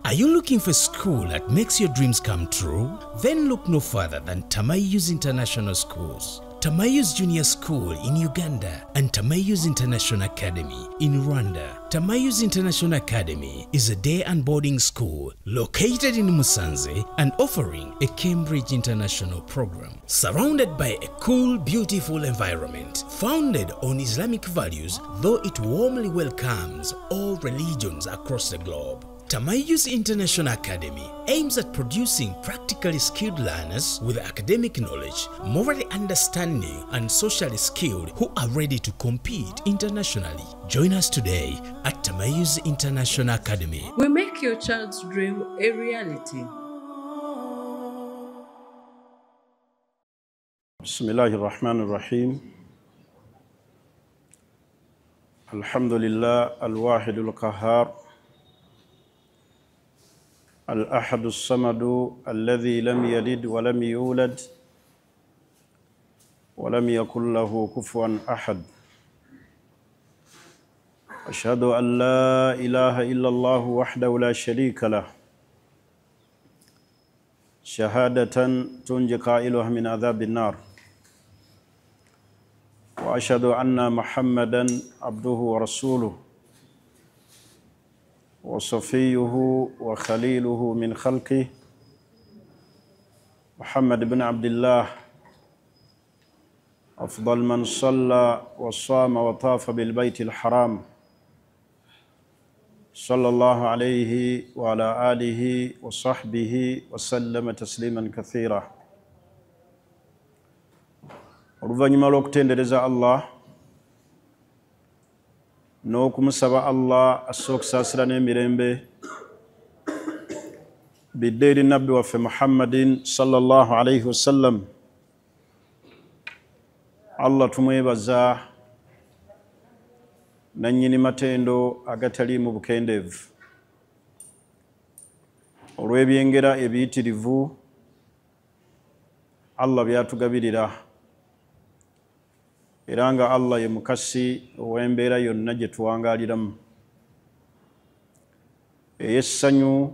Are you looking for a school that makes your dreams come true? Then look no further than Tamayus International Schools. Tamayus Junior School in Uganda and Tamayus International Academy in Rwanda. Tamayus International Academy is a day and boarding school located in Musanze and offering a Cambridge International program. Surrounded by a cool, beautiful environment, founded on Islamic values, though it warmly welcomes all religions across the globe. Tamayus International Academy aims at producing practically skilled learners with academic knowledge, morally understanding, and socially skilled who are ready to compete internationally. Join us today at Tamayus International Academy. We make your child's dream a reality. Bismillahirrahmanirrahim. Alhamdulillah al-wahidul qahhar. الأحد الصمد الذي لم يلد ولم يولد ولم يكن له كفوا أحد أشهد أن لا إله إلا الله وحده لا شريك له شهادة تنجي قائلها من عذاب النار وأشهد أن محمدا عبده ورسوله وصفيه وخليله من خلقه محمد بن عبد الله أفضل من صلى وصام وطاف بالبيت الحرام صلى الله عليه وعلى آله وصحبه وسلم تسليما كثيرا. oluvannyuma lw'okutendereza Allah n'okumusaba Allah assa okusaasira n'emirembe bidde eri nabbi waffe Muhammadin sallallahu alayhi wasallam. Allah tumwebaza nannyini matendo agataliimu bukendeevu olw'ebyengera ebiyitirivu Allah byatugabirira, era nga Allah ye mukasi ow'embeera yonna gye tuwangaaliramu, ey'essanyu,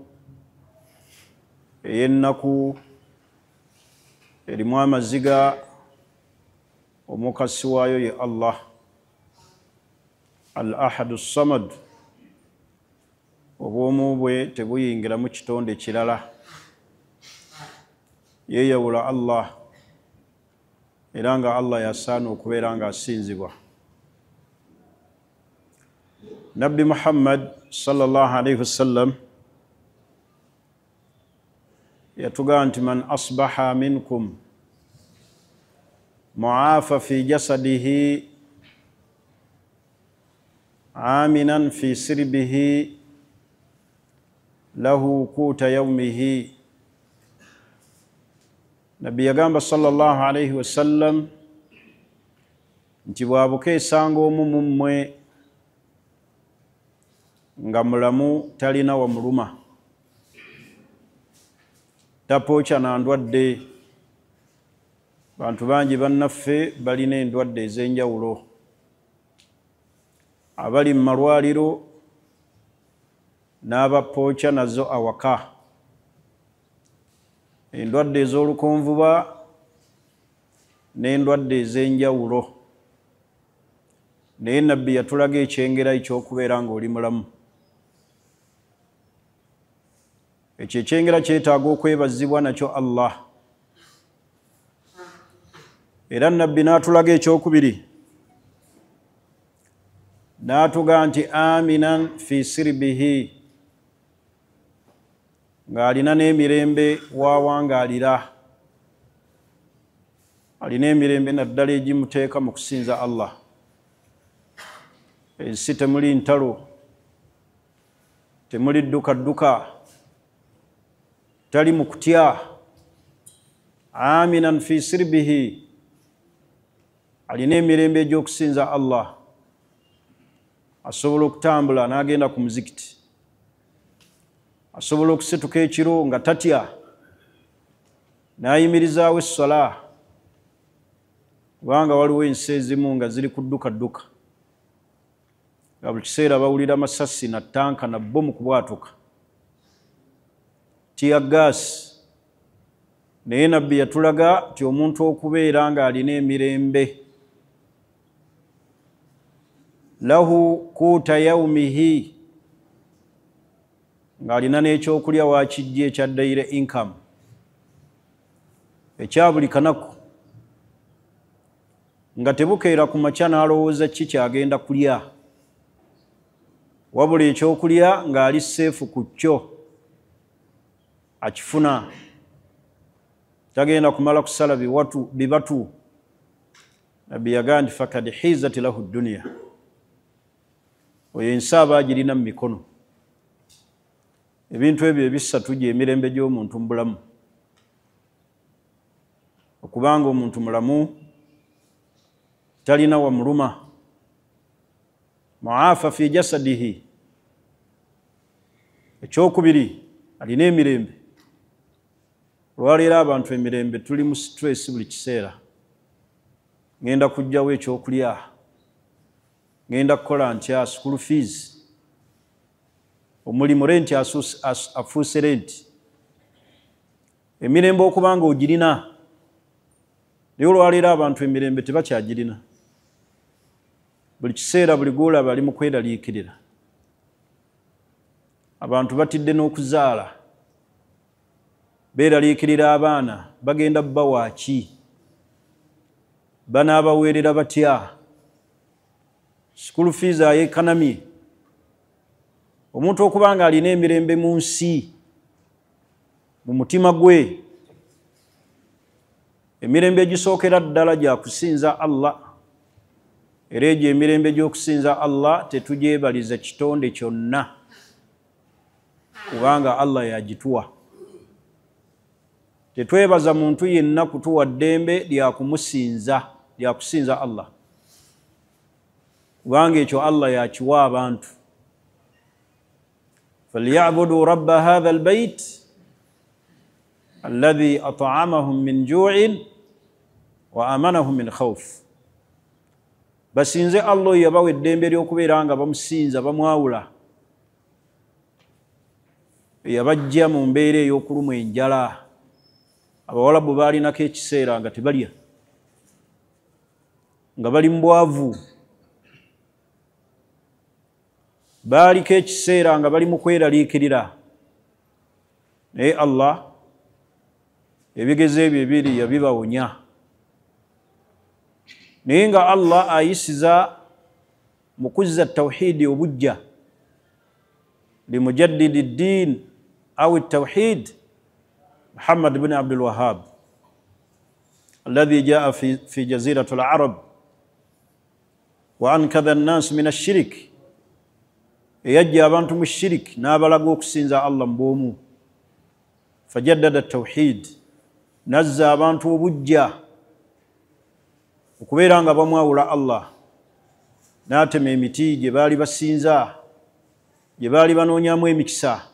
ey'ennaku, erimu amaziga, omukasi waayo ye Allah al-ahadu samad, obwomu bwe tebuyingiramu kitonde kirala, yeeyawula Allah, era nga Allah yasaana okubeera nga asinzibwa. Nabbi Muhammad sallallahu alayhi wasallam yatugamba nti man asbaha minkum mu'afa fi jasadihi aminan fi sirbihi lahu quta yawmihi. Nabbi yagamba sallallahu alayhi wasallam nti bw'abukeesanga omu mu mmwe nga mulamu talina wamuluma, tapookya na ndwadde. Bantu bangi bannaffe balina endwadde ez'enjawulo, abali mu malwaliro n'abapookya nazo awaka, endwadde ez'olukonvuba n'endwadde ez'enjawulo. Naye nabbi yatulaga ekyengera eky'okubeera ng'oli mulamu. Ekyo ekyengera kyetaaga okwebazibwa nakyo Allah. Era nabbi n'atulaga ekyokubiri, n'atuga nti aminan fi sirbihi, ng'alina n'emirembe w'awangaalira, alina emirembe naddala egimuteeka mu kusinza Allah. Ensi temuli ntalo, temuli ddukadduka, tali mu kutya. Aminan fi sirbihi, alina emirembe egy'okusinza Allah, asobola okutambula n'agenda ku muzikiti, asobola okusituka ekiro nga tatya, n'ayimirizaawo essala, kubanga waliwo ensi ezimu nga ziri kuddukadduka, nga buli kiseera bawulira masasi na ttanka na bbomu kubwatuka. tear gas naye nabbi yatulaga ti omuntu okubeera nga alina emirembe lahu kuuta yaumihi ng'alina n'ekyokulya waakijja ekya daily income ekya buli kanaku nga tebukeera ku makya n'alowooza ki kyagenda kulya wabula ekyokulya ng'ali seefu ku kyo akifuna tagenda kumala kusala bibatu nabbi yagamba nti fakad hizat lahu dduniya oyo ensi aba agirina mu mikono ebintu ebyo ebisatu gy'emirembe gy'omuntu mu bulamu okubanga omuntu mulamu talina wamuluma muafa fi jasadihi ekyokubiri alina emirembe olwaleero abantu emirembe tuli mu stress buli kiseera ngenda kujjawo ekyokulya ngenda kukola ntya school fees omulimu renti afuuse renti emirembe okubanga ogirina naye olwaleero abantu emirembe tebakyagirina buli kiseera buli gwolaba ali mu kweraliikirira abantu batidde n'okuzaala beeraliikirira abaana bagenda bawaaki banaabaweerera batya school fees ayeekanamye omuntu okubanga alina emirembe mu nsi mu mutima gwe emirembe egisookera ddala gya kusinza Allah era egyo emirembe gy'okusinza Allah tetugyebaliza kitonde kyonna kubanga Allah yagituwa tetwebaza muntu yenna kutuwa ddembe lyakusinza Allah kubanga ekyo Allah yakiwa abantu falyabudu rabba hadha albayt alladhi at'amahum min ju'in wa amanahum min khawf basinze Allah yabawa eddembe ly'okubeera nga bamusinza bamwawula yabajja mu mbeera ey'okulumwa enjala abawalabu baalinako ekiseera nga tebalya nga bali mu bwavu baaliko ekiseera nga bali mu kweraliikirira naye Allah ebigezo ebyo ebiri yabibawonya naye nga Allah ayisiza mu kuzza tawhiidi obujja limujaddidi ddiin aw tawhiid Muhammad ibn Abdul Wahhab alladhi jaa fi jazirati al-Arab wa ankadha an-nas min ash-shirk yajja abantu mu shirk n'abalaga okusinza Allah mboomu fajaddada at-tawhid nazza abantu obujja okubeera nga bamwawula Allah n'atema emiti gye baali basinza gye baali banoonyamu emikisa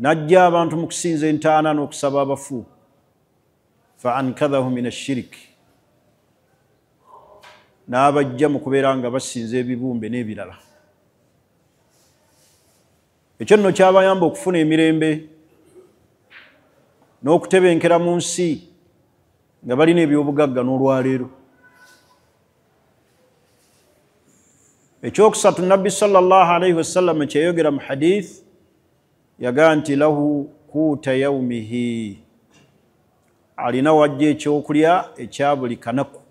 najja abantu mu kusinza entaana n'okusaba abafu fa ankadhahu min ash-shirk n'abajja mu kubeera nga basinza ebibumbe n'ebirala ekyo nno kyabayamba okufuna emirembe n'okutebenkera mu nsi nga balina ebyobugagga n'olwaleero ekyokusatu nabbi sallallahu alayhi wasallam kyeyogera mu hadith yagaa nti lahu kuuta yaumihi alina wajja ekyokulya ekya buli kanaku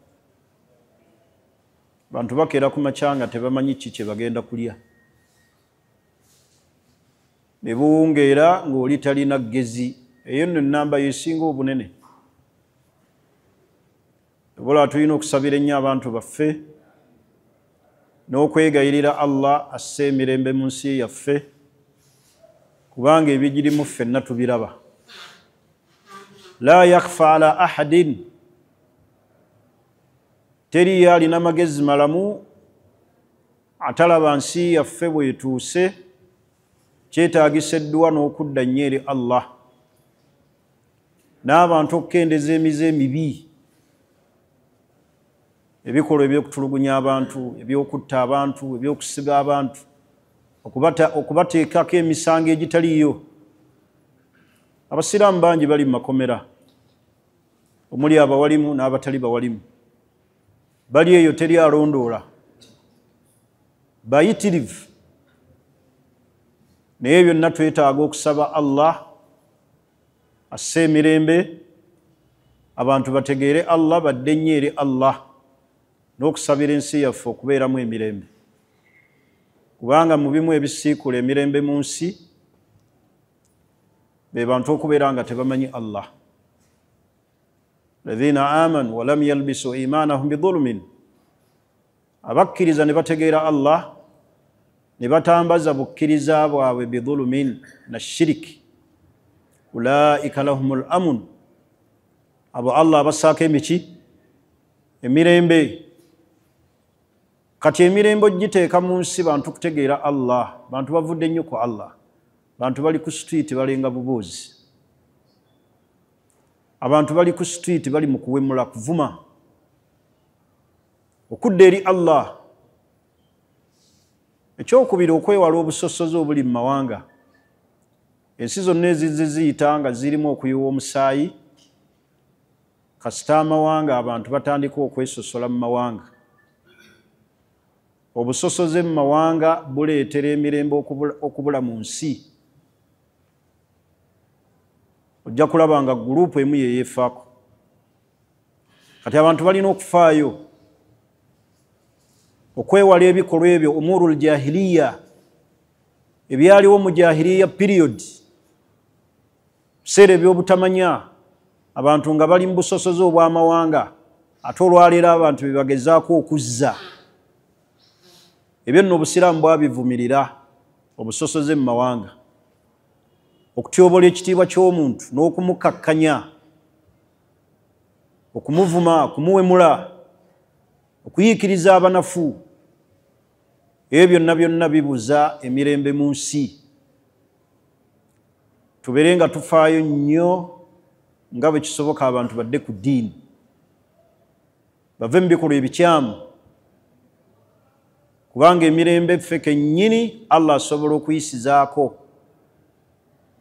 bantu bakeera ku makya nga tebamanyi ki kye bagenda kulya ne buwungeera ng'oli talina ggezi eyo nno ennamba yesinga obunene obola tulina okusabira ennyo abantu baffe n'okwegayirira Allah asse emirembe mu nsi yaffe kubanga ebigirimu ffenna tubiraba la yakhfa ala ahadin teriyo alina magezi malamu atalaba nsi yaffe bwetuuse kyetaagisa edduwa n'okudda nnyo eri Allah n'abantu okukendeza emize emibi ebikolwa ebyokutulugunya abantu ebyokutta abantu ebyokusiba abantu okubateekako emisango egitaliyo abasiraamu bangi bali mu makomera omuli abawalimu n'abatali bawalimu bali eyo teri alondoola bayitirivu naye byonna twetaaga okusaba Allah asse emirembe abantu bategeere Allah badde nnyo eri Allah n'okusabira ensi yaffe okubeeramu emirembe kubanga mu bimu ebisiikula emirembe mu nsi be bantu okubeera nga tebamanyi Allah alladhina amanu walam yalbisu imanahum bidhulmin abakkiriza ne bategeera Allah ne batambaza bukkiriza bwabwe bidhulmin na shiriki ulaika lahumul amun abo Allah abasaako emiki emirembe kati emirembe ogiteeka mu nsi bantu kutegeera Allah bantu bavudde nnyo ku Allah bantu bali ku street balenga bubuuzi abantu bali ku street bali mu kuwemula kuvuma okudda eri Allah ekyokubiri okwewala obusosozi obuli mu mawanga ensi zonna eziziyita nga zirimu okuyiwa omusaayi kasita amawanga abantu batandika okwesosola mu mawanga obusosoze mu mawanga buleetera emirembe okubula mu nsi ojja kulaba nga gurupu emu yeyeefaako kati abantu balina okufaayo okwewala ebikolwa ebyo umurul jahiliya ebyaliwo mu jahiliya period biseera ebyobutamanya abantu nga bali mu busosozi obw'amawanga ate olwaleero abantu bebagezaako okuzza ebyo nno obusiraamu bwabivumirira obusosoze mu mawanga okutyobola ekitiibwa ky'omuntu n'okumukakkanya okumuvuma okumuwemula okuyiikiriza abanafu ebyo byonna byonna bibuza emirembe mu nsi tubeere nga tufaayo nnyo nga bwe kisoboka abantu badde ku ddiini bave mu bikolwa ebikyamu kubanga emirembe ffe kennyini Allah asobola okuyisizaako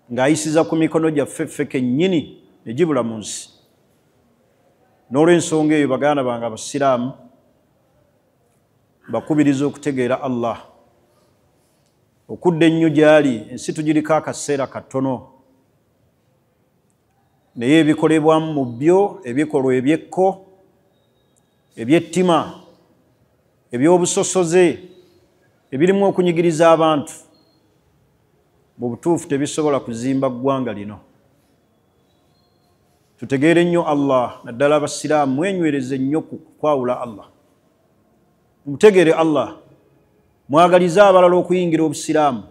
ng'ayisiza ku mikono gyaffe ffe kennyini ne gibula mu nsi n'olw'ensonga eyo baganda bange abasiraamu bakubiriza okutegeera Allah okudda ennyo gy'ali ensi tugiriko akaseera katono naye ebikolebwamu mu byo ebikolwa ebyekko ebyettima ebyobusosoze ebirimu okunyigiriza abantu mu butuufu tebisobola kuzimba ggwanga lino tutegeere nnyo Allah naddala abasiraamu mwenywereze nnyo ku kwawula Allah mutegeere Allah mwagalize abalala okuyingira obusiraamu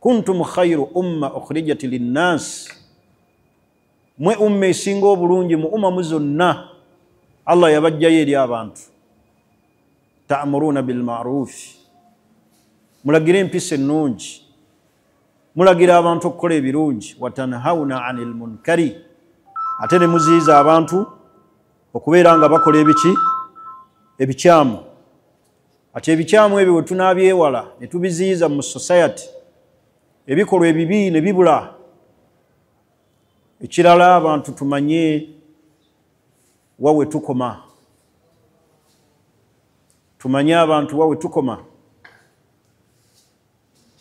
kuntum khayru umma ukhrijat linnas mwe umma esinga obulungi mu umamu zonna Allah yabajjayo eri abantu ta'muruna bil ma'ruf mulagira empisa ennungi mulagira abantu okukola ebirungi watanhauna anil munkari ate ne muziyiza abantu okubeera nga bakola ebikyamu ate ebikyamu ebyo bwe tunaabyewala ne tubiziyiza mu society ebikolwa ebibi ne bibula ekirala abantu tumanye wawe tukoma tumanye abantu wawe tukoma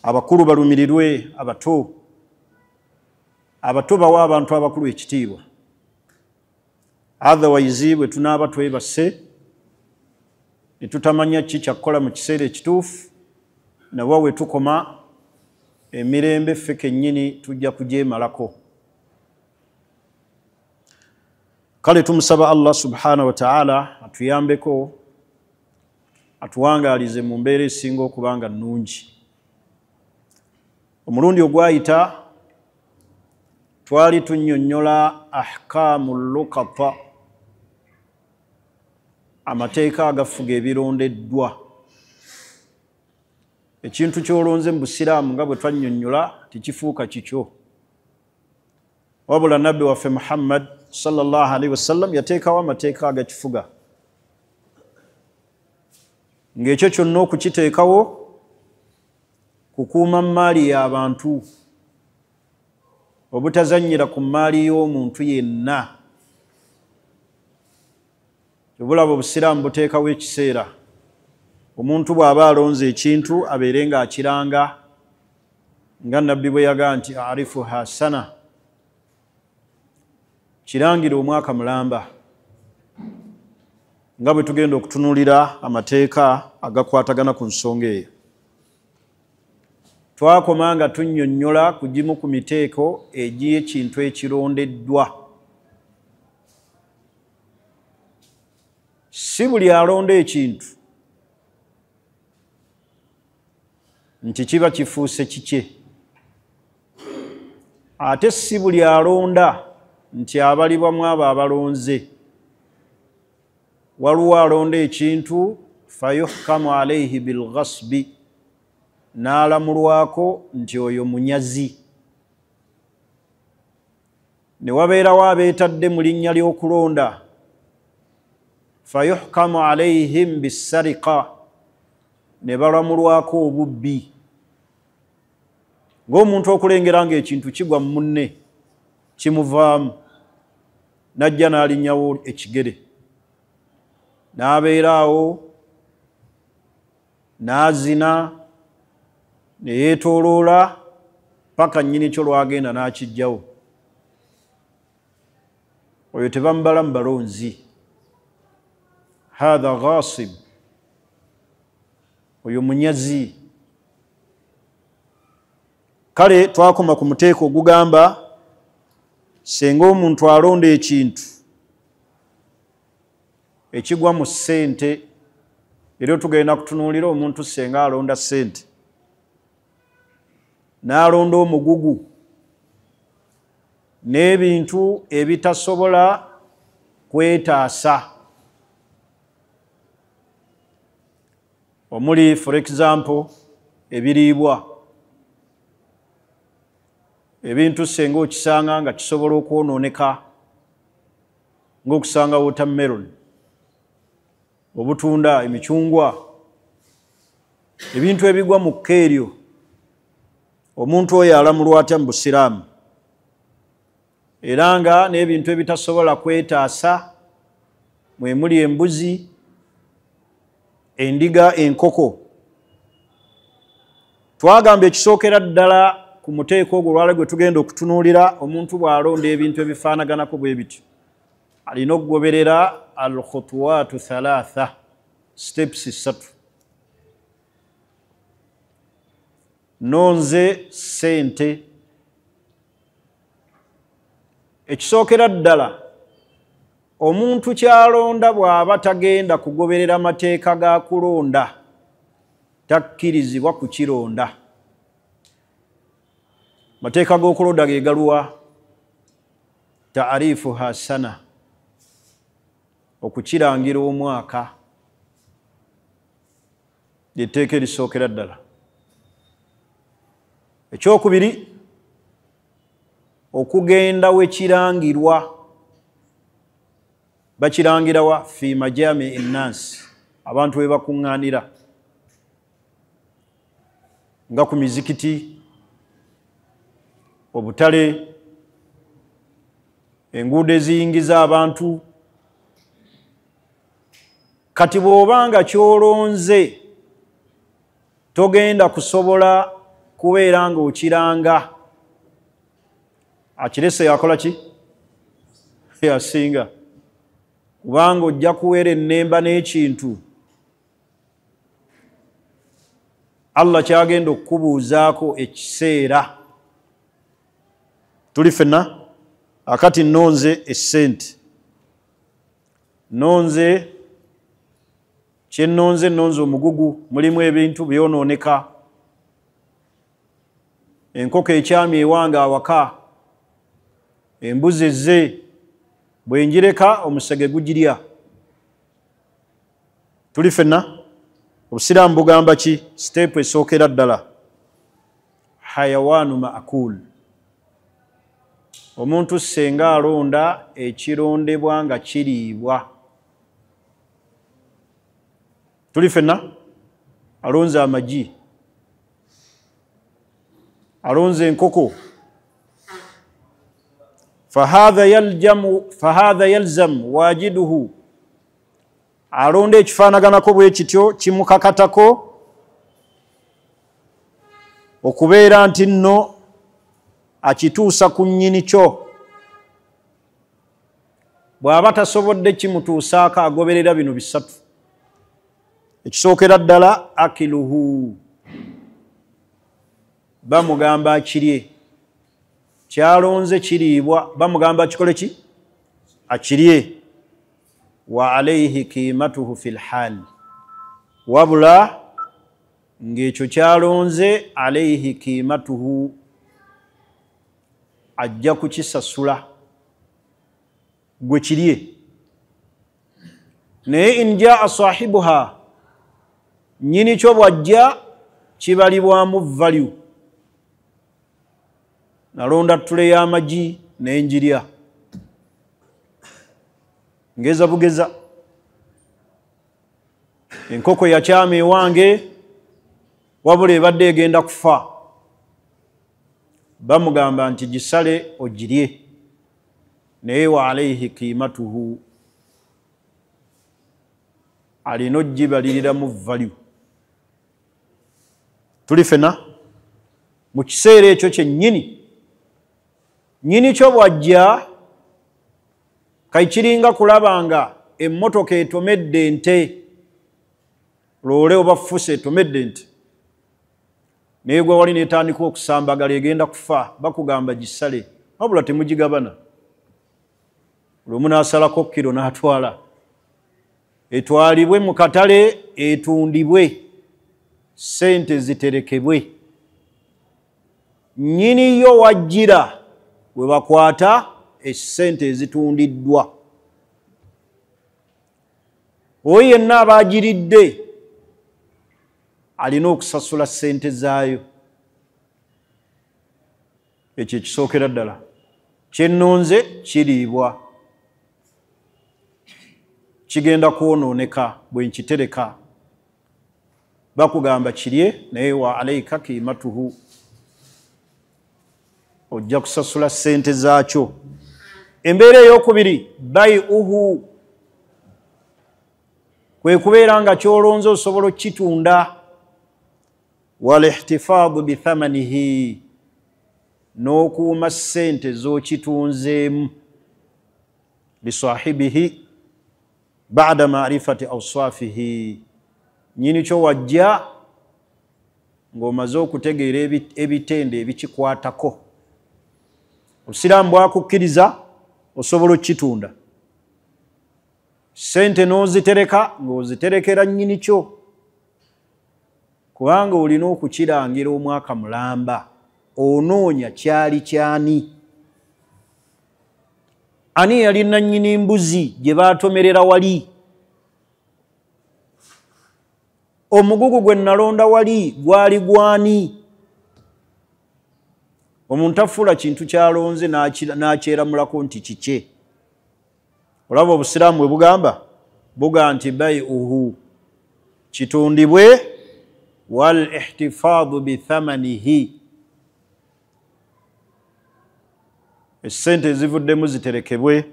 abakulu balumirirwe abato bawa abantu abakulu ekitiibwa otherwise bwe tunaaba twebase ne tutamanya ki kyakukola mu kiseera ekituufu nawa we tukoma emirembe ffe kennyini tujja kugyemalako kale tumusaba Allah subhanahu wa ta'ala atuyambeko atuwangaalize mu mbeera esinga okubanga nnungi omulundi ogwayita twali tunnyonnyola ahkaamu lukata amateeka agafuga ebirondeddwa ekintu kyolonze mu busiraamu nga bwe twannyonnyola tekifuuka kikyo wabula nabbi waffe Muhammad sallallahu alaihi wasallam yateekawo amateeka agakifuga ng'ekyo kyonna okukiteekawo kukuuma maali y'abantu obutazannyira ku maali y'omuntu yenna. Obulabo obusiraamu buteekawo ekiseera omuntu bw'aba alonze ekintu abeere ng'akiranga nga nabbi bwe yagaa nti arifu hasana, kirangira omwaka mulamba, nga bwe tugenda okutunuulira amateeka agakwatagana ku nsonga eyo. Twakoma nga tunnyonnyola ku gimu ku miteeko egy'ekintu ekirondeddwa. Si buli alonda ekintu nti kiba kifuuse kikye, ate si buli alonda nti abalibwamu abo abalonze. Waliwo alonda ekintu fayuhkamu alayhi bilghasbi, n'alamulwako nti oyo munyazi. Ne wabeerawo abeetadde mu linnya ly'okulonda fayuhkamu alayhim bisariqa, ne balamulwako obubbi. Ng'omuntu okulengera ng'ekintu kigwa mu munne kimuvaamu, n'ajja n'alinnyawo ekigere, n'abeeraawo n'azina, ne yeetooloola paka nnyini kyo lwagenda n'akijjawo. Oyo tebamubala mu balonzi. Hatha ghasib, oyo munyazi. Kale twakoma ku muteeko ogugamba senga omuntu alonda ekintu ekigwa mu ssente, era tugenda kutunuulira omuntu senga alonda ssente n'alonda omugugu n'ebintu ebitasobola kwetaasa, omuli for example ebiriibwa. Ebintu senga okisanga nga kisobola okwonooneka, ng'okusanga watermelon, obutunda, emicungwa, ebintu ebigwa mu kkeeryo, omuntu oyo alamulwa atya mu busiraamu? Era nga n'ebintu ebitasobola kwetaasa mwe muli embuzi, endiga, enkoko. Twagamba ekisookera ddala ku muteeko ogwo olwala gwe tugenda okutunuulira, omuntu bw'alonda ebintu ebifaanaganako bwe bityo alina okugoberera al-khutuwaatu thalatha, steps 3. Nonze ssente. Ekisookera ddala omuntu kyalonda bw'aba tagenda kugoberera mateeka ga kulonda takkirizibwa kukironda. Mateeka g'okulonda ge galuwa? Taarifu hasana, okukirangira omwaka, lyetteeka erisookera ddala. Ekyokubiri, okugenda we kirangirwa. Bakirangirawa fi majami ennansi, abantu we bakuŋŋaanira, nga ku mizikiti, obutale, enguudo eziyingiza abantu. Kati bw'obanga kyolonze togenda kusobola kubeera nga okiranga, akirese yakola ki? Yasinga. Kubanga ojja kuweera ennemba n'ekintu Allah kyagenda okukubuuzaako ekiseera. Tuli ffenna akati nonze essente, nonze kyennonze, nonze omugugu, mulimu ebintu byonooneka. Enkoko ekyami ewange awaka, embuzi ezze bwe njireka omusege gugirya. Tuli ffenna obusiraamu bugamba ki? Step esookera ddala, hayawaanu maakul. Omuntu senga alonda ekirondebwa nga kiriibwa. Tuli ffenna alonze amagi, alonze enkoko, fahadha yalzam wajiduhu alonda ekifaanaganako bwe kityo kimukakatako okubeera nti nno akituusa ku nnyini kyo. Bw'aba tasobodde kimutuusaako agoberera bino bisatu. Ekisookera ddala akiluhu, bamugamba akirye, kyalonze kiriibwa, bamugamba akikole ki? Akirye. Wa alayhi kiimatuhu fil hal, wabula ng'ekyo kyalonze alayhi kiimatuhu ajja kukisasula gwe kirye. Naye in jaa sahibuha, nnyini kyo bw'ajja kibalibwamu value. Nalonda ttule y'amagi naye njirya, ngeza bugeza. Enkoko yakyama ewange wabula ebadde egenda kufa, bamugamba nti gisale ogirye, naye wa alayhi kiimatuhu, alina ogibaliriramu value. Tuli fena mu kiseera ekyo kyennyini, nnyini kyo bw'ajja kayikiringa kulaba nga emmotoka etomedde ente, loole oba fuso etomedde ente, naye gwe wali n'etandika okusambagala egenda kufa, bakugamba gisale, wabula temugigabana. Lumu n'asalako kiro n'atwala, etwalibwe mu katale etundibwe, ssente ziterekebwe. Nnyini yo wajjira bwe bakwata essente ezitundiddwa. Oyo yenna abaagiridde alina okusasula ssente zaayo. Ekyo ekisookera ddala. Kyennonze kiriibwa, kigenda kwonooneka bwe nkitereka, bakugamba kirye, naye wa alayka kiimatuhu, ojja kusasula ssente zaakyo. Embeera ey'okubiri bai'uhu, kwe kubeera nga kyolonze osobola okitunda. Wal ihtifaadhu bithamanihi, n'okuuma ssente z'okitunzeemu lisahibihi ba'da ma'rifati awsaafihi, nnyini kyo wajja ng'omaze okutegeera ebitende ebikikwatako. Obusiraamu bwakukkiriza osobola okitunda, ssente n'ozitereka ng'oziterekera nnyini kyo, kubanga olina okukirangira omwaka mulamba, onoonya kyali kyani. Ani yali nannyini mbuzi gye baatomerera wali? Omugugu gwe nalonda wali gwali gwani? Omuntu afuula kintu kyalonze n'akyeramulako nti kikye. Olaba obusiraamu bwe bugamba? Buga nti bai'uhu, kitundibwe, wal ihtifaadhu bithamanihi, essente ezivuddemu ziterekebwe,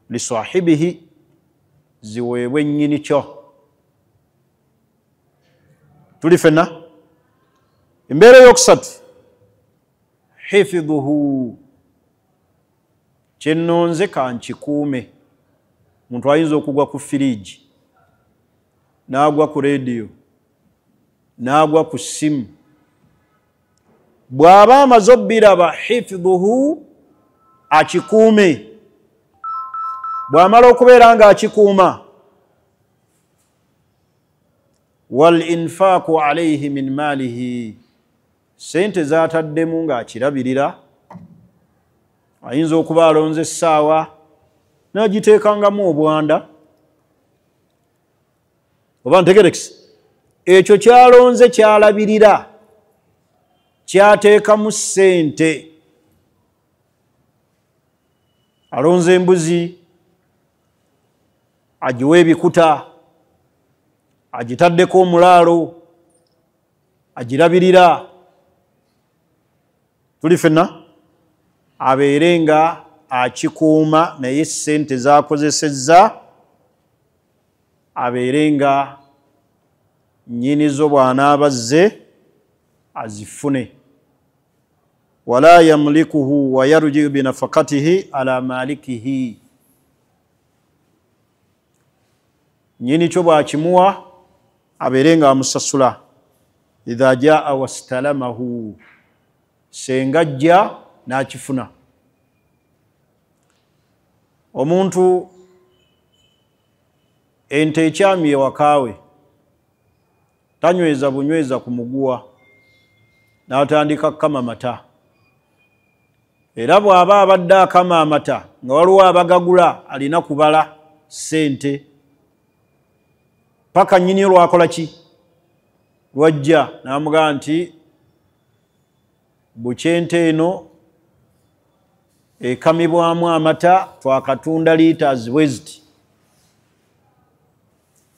lisahibihi, ziweebwe nnyini kyo. Tuli fenna? Embeera ey'okusatu hifidhuhu, kyennonze kankikuume. Omuntu ayinza okugwa ku firiigi, n'agwa ku rediyo, n'agwa ku ssimu. Bw'aba amaze obbiraba hifidhuhu, akikuume. Bw'amala okubeera nga akikuuma, wal infaaku alayhi min maalihi, ssente zaataddemu ng'akirabirira. Ayinza okuba alonze essaawa n'agiteekangamu obwanda, oba ntegerekese, ekyo kyalonze kyalabirira kyateekamu ssente. Alonze embuzi, agiwa ebikuta, agitaddeko omulaalo, agirabirira. Tuli fenna? Abeere nga akikuuma naye ssente zakozesezza abeerenga nnyinizo bw'anaaba azze azifune. wala yamlikuhu wa yarji'u binafakatihi ala malikihi, nyini kyo bw'akimuwa abeerenga amusasula. idha jaa wastalamahu, senga ajja n'akifuna. omuntu ente ekyamye ewakaawe tanyweza bunyweza ku muguwa n'atandika kukama amata, era bw'aba abadde akama amata nga waliwo abagagula alina kubala ssente paka nnyini lwakola ki, lwajja n'amugamba nti bukyente eno ekamibwamu amata twakatunda liiters bweziti,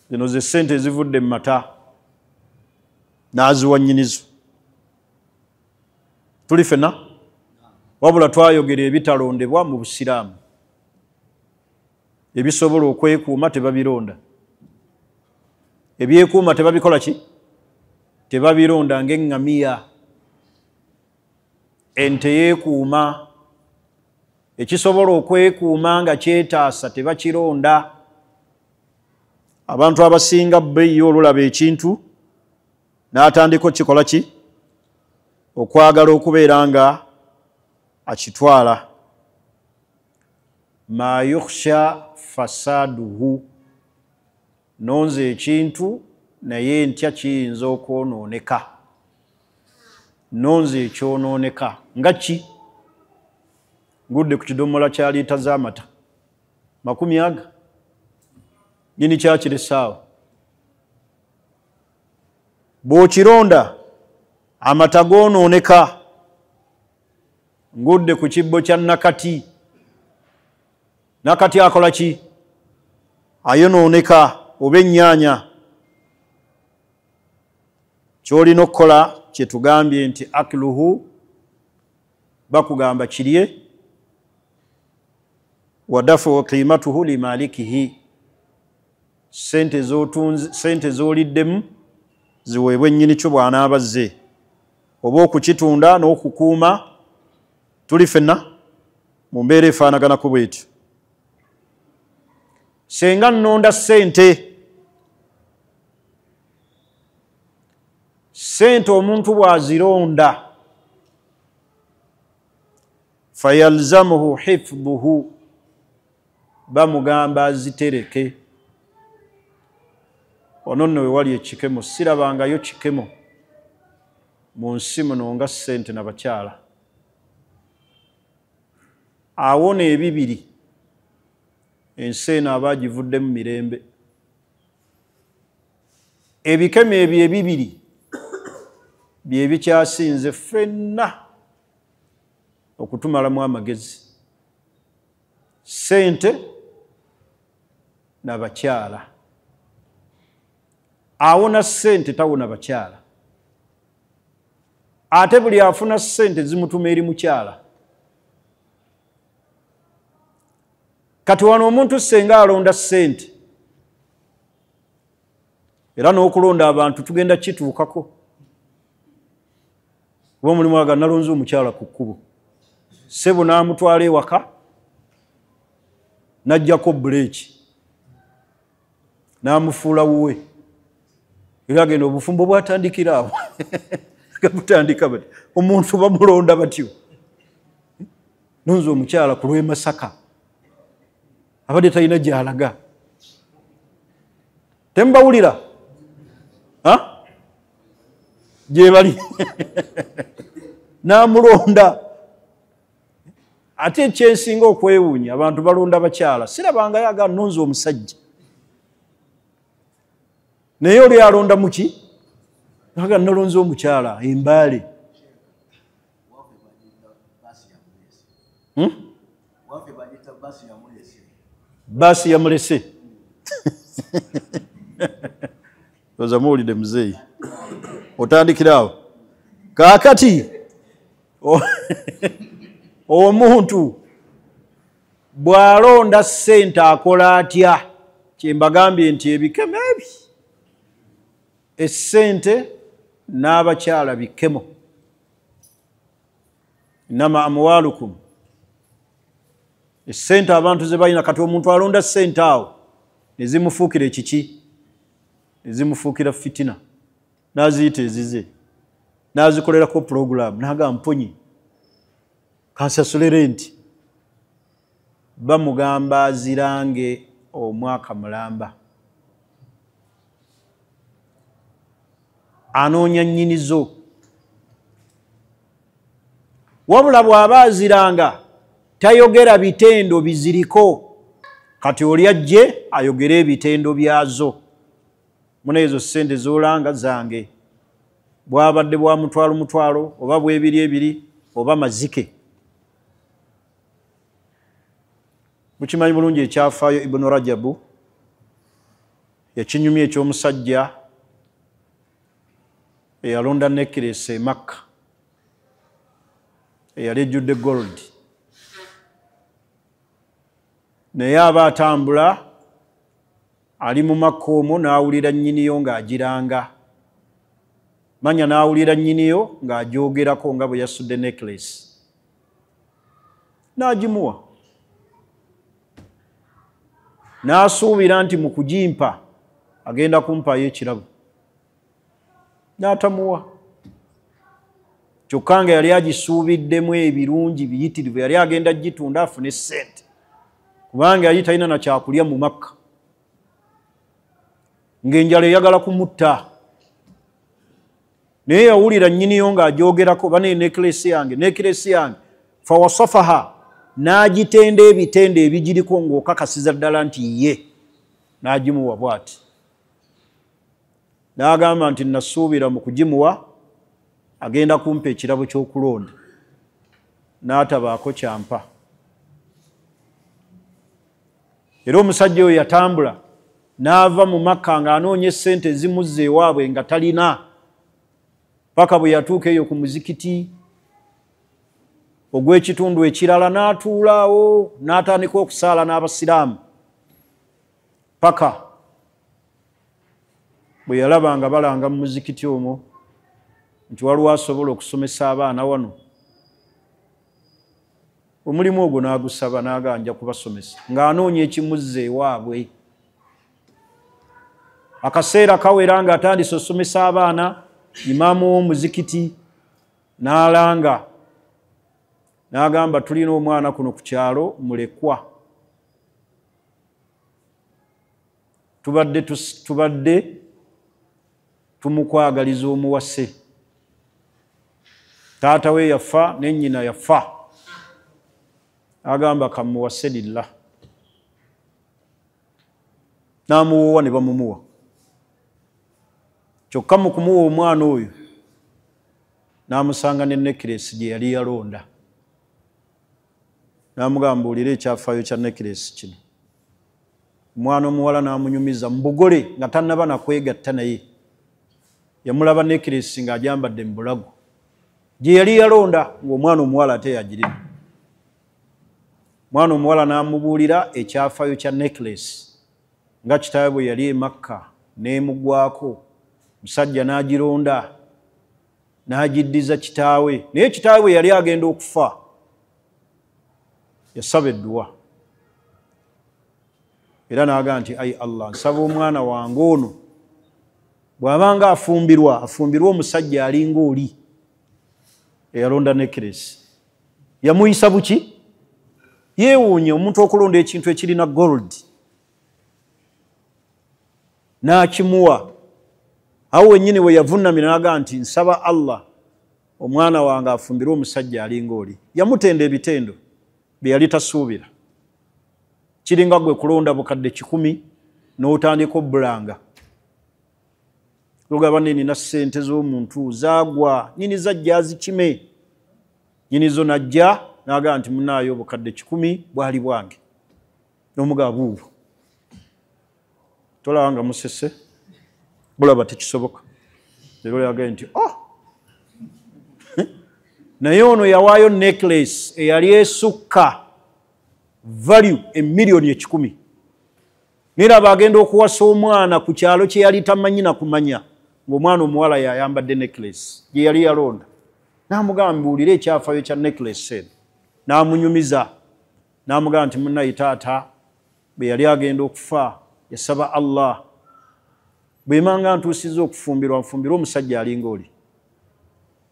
zino ze ssente ezivudde mu mata, n'aziwa nnyinizo. tuli fena wabula twayogera ebitalondebwa mu busiraamu, ebisobola okwekuuma tebabironda, ebyekuuma tebabikola ki, tebabironda. ng'eŋŋamiya, ente yeekuuma, ekisobola okwekuuma nga kyetaasa tebakironda. abantu abasinga bbeeyi olulaba ekintu n'atandika okikola ki, okwagala okubeera nga akitwala. ma yukhsha fasaduhu, nonze ekintu naye ntya kiyinza okwonooneka, nonze ekyonooneka. nga ki? ngudde ku kidomola kya liita z'amata 100, nyini kyakiresaawo. bw'okironda amata goonooneka. ngudde ku kibbo kya nakati, nakati akola ki? ayonooneka. oba ennyaanya, ky'olina okukola kye tugambye nti akiluhu, bakugamba kirye, wadafu qiimatuhu limalikihi, ssente z'oliddemu ziweebwe nnyini kyo bw'anaaba azze, oba okukitunda n'okukuuma. tuli fenna mu mbeera efaanaganako bwetyo. senga nnonda ssente omuntu bw'azironda, fayalzamuhu hifdhuhu, bamugamba azitereke. ono nno we wali ekikemo, sirabangayo kikemo mu nsi muno nga ssente n'abakyala. awo n'ebibiri ensi eno aba agivuddemu mirembe. ebikemo ebyo ebibiri bye bikyasinze ffenna okutumalamu amagezi: ssente n'abakyala. awona ssente tawona bakyala, ate buli afuna ssente zimutuma eri mukyala. kati wano omuntu senga alonda ssente, era n'okulonda abantu tugenda kituukako. kuba omulimu aga nalonze omukyala ku kkubo, ssebo n'amutwala ewaka n'ajjako buleeki n'amufuula wuwe, era agenda obufumbo bwatandikira awo. gabutandika bati omuntu bamulonda batyo. nonze omukyala ku lw'e Masaka, abadde talina gy'alaga. tembawulira gye bali. n'amulonda. ate ekyensinga okwewuunya, abantu balonda bakyala, sirabangayo aga nonze omusajja, naye oli alonda muki? aga nalonze omukyala embaale. baasi yamulese. oza muwulidde muzeeyi, otandikiraawo. kaakati omuntu bw'alonda ssente akola atya? Kyembagambye nti ebikemo ebi essente n'abakyala bikemo. Innama amwalukum, essente abantu ze balina. Kati omuntu alonda ssente awo ne zimufuukira ekiki? Ne zimufuukira fitina, n'aziyita ezize, n'azikolerako puroguramu, n'agamba mponye kansasule renti. Bamugamba azirange omwaka mulamba. Anoonya nnyinizo. Wabula bw'aba aziranga tayogera bitendo biziriko. Kati oli ajje ayogere ebitendo byazo. Muna ezo ssente z'olanga zange. Bwabadde bwa mutwalo oba bwebiri oba mazike. Mukimanyi bulungi ekyafaayo Ibn Rajabu yakinyumya eky'omusajja eyalonda necklace e Makka eyali ejjudde gold, naye aba atambula ali mu Makka omwo n'awulira nnyiniyo ng'agiranga. Manya n'awulira nnyiniyo ng'agyogerako nga bwe yasudde necklace, n'agimuwa. N'asuubira nti mu kugimpa agenda kumpayo ekirabo, n'atamuwa. Kyokka nga yali agisuubiddemu ebirungi biyitirivu, yali agenda gitunda afune ssente, kubanga yali talina na kyakulya mu Makka, ng'enjala eyagala kumutta. Naye yawulira nnyiniyo ng'agyogerako, bane necklace yange, fawasafaha, n'agitenda ebitendo ebigiriko ng'okakasiza ddala nti ye, n'agimuwa bw'ati. N'agamba nti nasuubira mu kugimuwa agenda kumpa ekirabo ky'okulonda, n'atabaako kyampa. Era omusajja oyo yatambula n'ava mu Makka ng'anoonya essente ezimuzza ewaabwe nga talina, paka bwe yatuuka eyo ku muzikiti ogw'ekitundu ekirala, n'atuulaawo n'atandika okusaala n'abasiraamu, paka bwe yalaba nga balanga mu muzikiti omwo nti waliwo asobola okusomesa abaana wano. Omulimu ogwo n'agusaba, n'aganja kubasomesa ng'anoonya ekimuzza ewaabwe. Akaseera kawera ng'atandise osomesa abaana, imaamu w'omuzikiti n'alanga, n'agamba tulina omwana kuno ku kyalo mulekwa, tubadde tumukwagaliza omuwase. Taata we yafa ne nnyina yafa, agamba kamuwase lillah, n'amuwoowa ne bamumuwa. Kyokka mu kumuwa omwana oyo n'amusanga ne necklace gye yali yalonda, n'amugamba mbuulira ekyafaayo kya necklace kino. Omwana omuwala n'amunyumiza mbugole nga tannaba nakwegatta naye, yamulaba necklace ng'agyambadde mu bulago gye yali yalonda, ng'omwana omuwala ate yagirina. Omwana omuwala n'amubuulira ekyafaayo kya necklace, nga kitaawe bwe yali e Makka n'emugwako, musajja n'agironda n'agiddiza kitaawe, naye kitaawe bwe yali agenda okufa yasaba edduwa, era n'agamba nti ayi Allah, nsaba omwana wange ono bw'abanga afumbirwa omusajja alinga oli eyalonda necklace. Yamuyisa buki? Yeewuunya omuntu okulonda ekintu ekirina gold, n'akimuwa. Awo wennyini we yavunnamira n'agamba nti nsaba Allah omwana wange afumbirwe omusajja alinga oli. Yamutenda ebitendo bye yali tasuubira. Kiringa gwe kulonda bukadde 10 n'otandika obbulanga. Lugaba nina ssente z'omuntu zaagwa, nyini zajja azikime. Nyini zo najja n'agamba nti munaayo bukadde 10 bwali bwange. N'omugaba buubwo. Tolaba nga musese, bulaba tekisoboka. Leero yagambye nti naye ono yawaayo necklace eyali esukka value emiliyoni 1,000 nera bagenda okuwasa omwana ku kyalo kye yali tamanyi na kumanya ng'omwana omuwala yayambadde necklace gye yali yalonda n'amugamba mbuulira ekyafayo kya necklace eno n'amunyumiza n'amugamba nti munnaye taata bwe yali agenda okufa yasaba Allah bwemanga ntuusiza okufumbirwa nfumbirwa omusajja alinga oli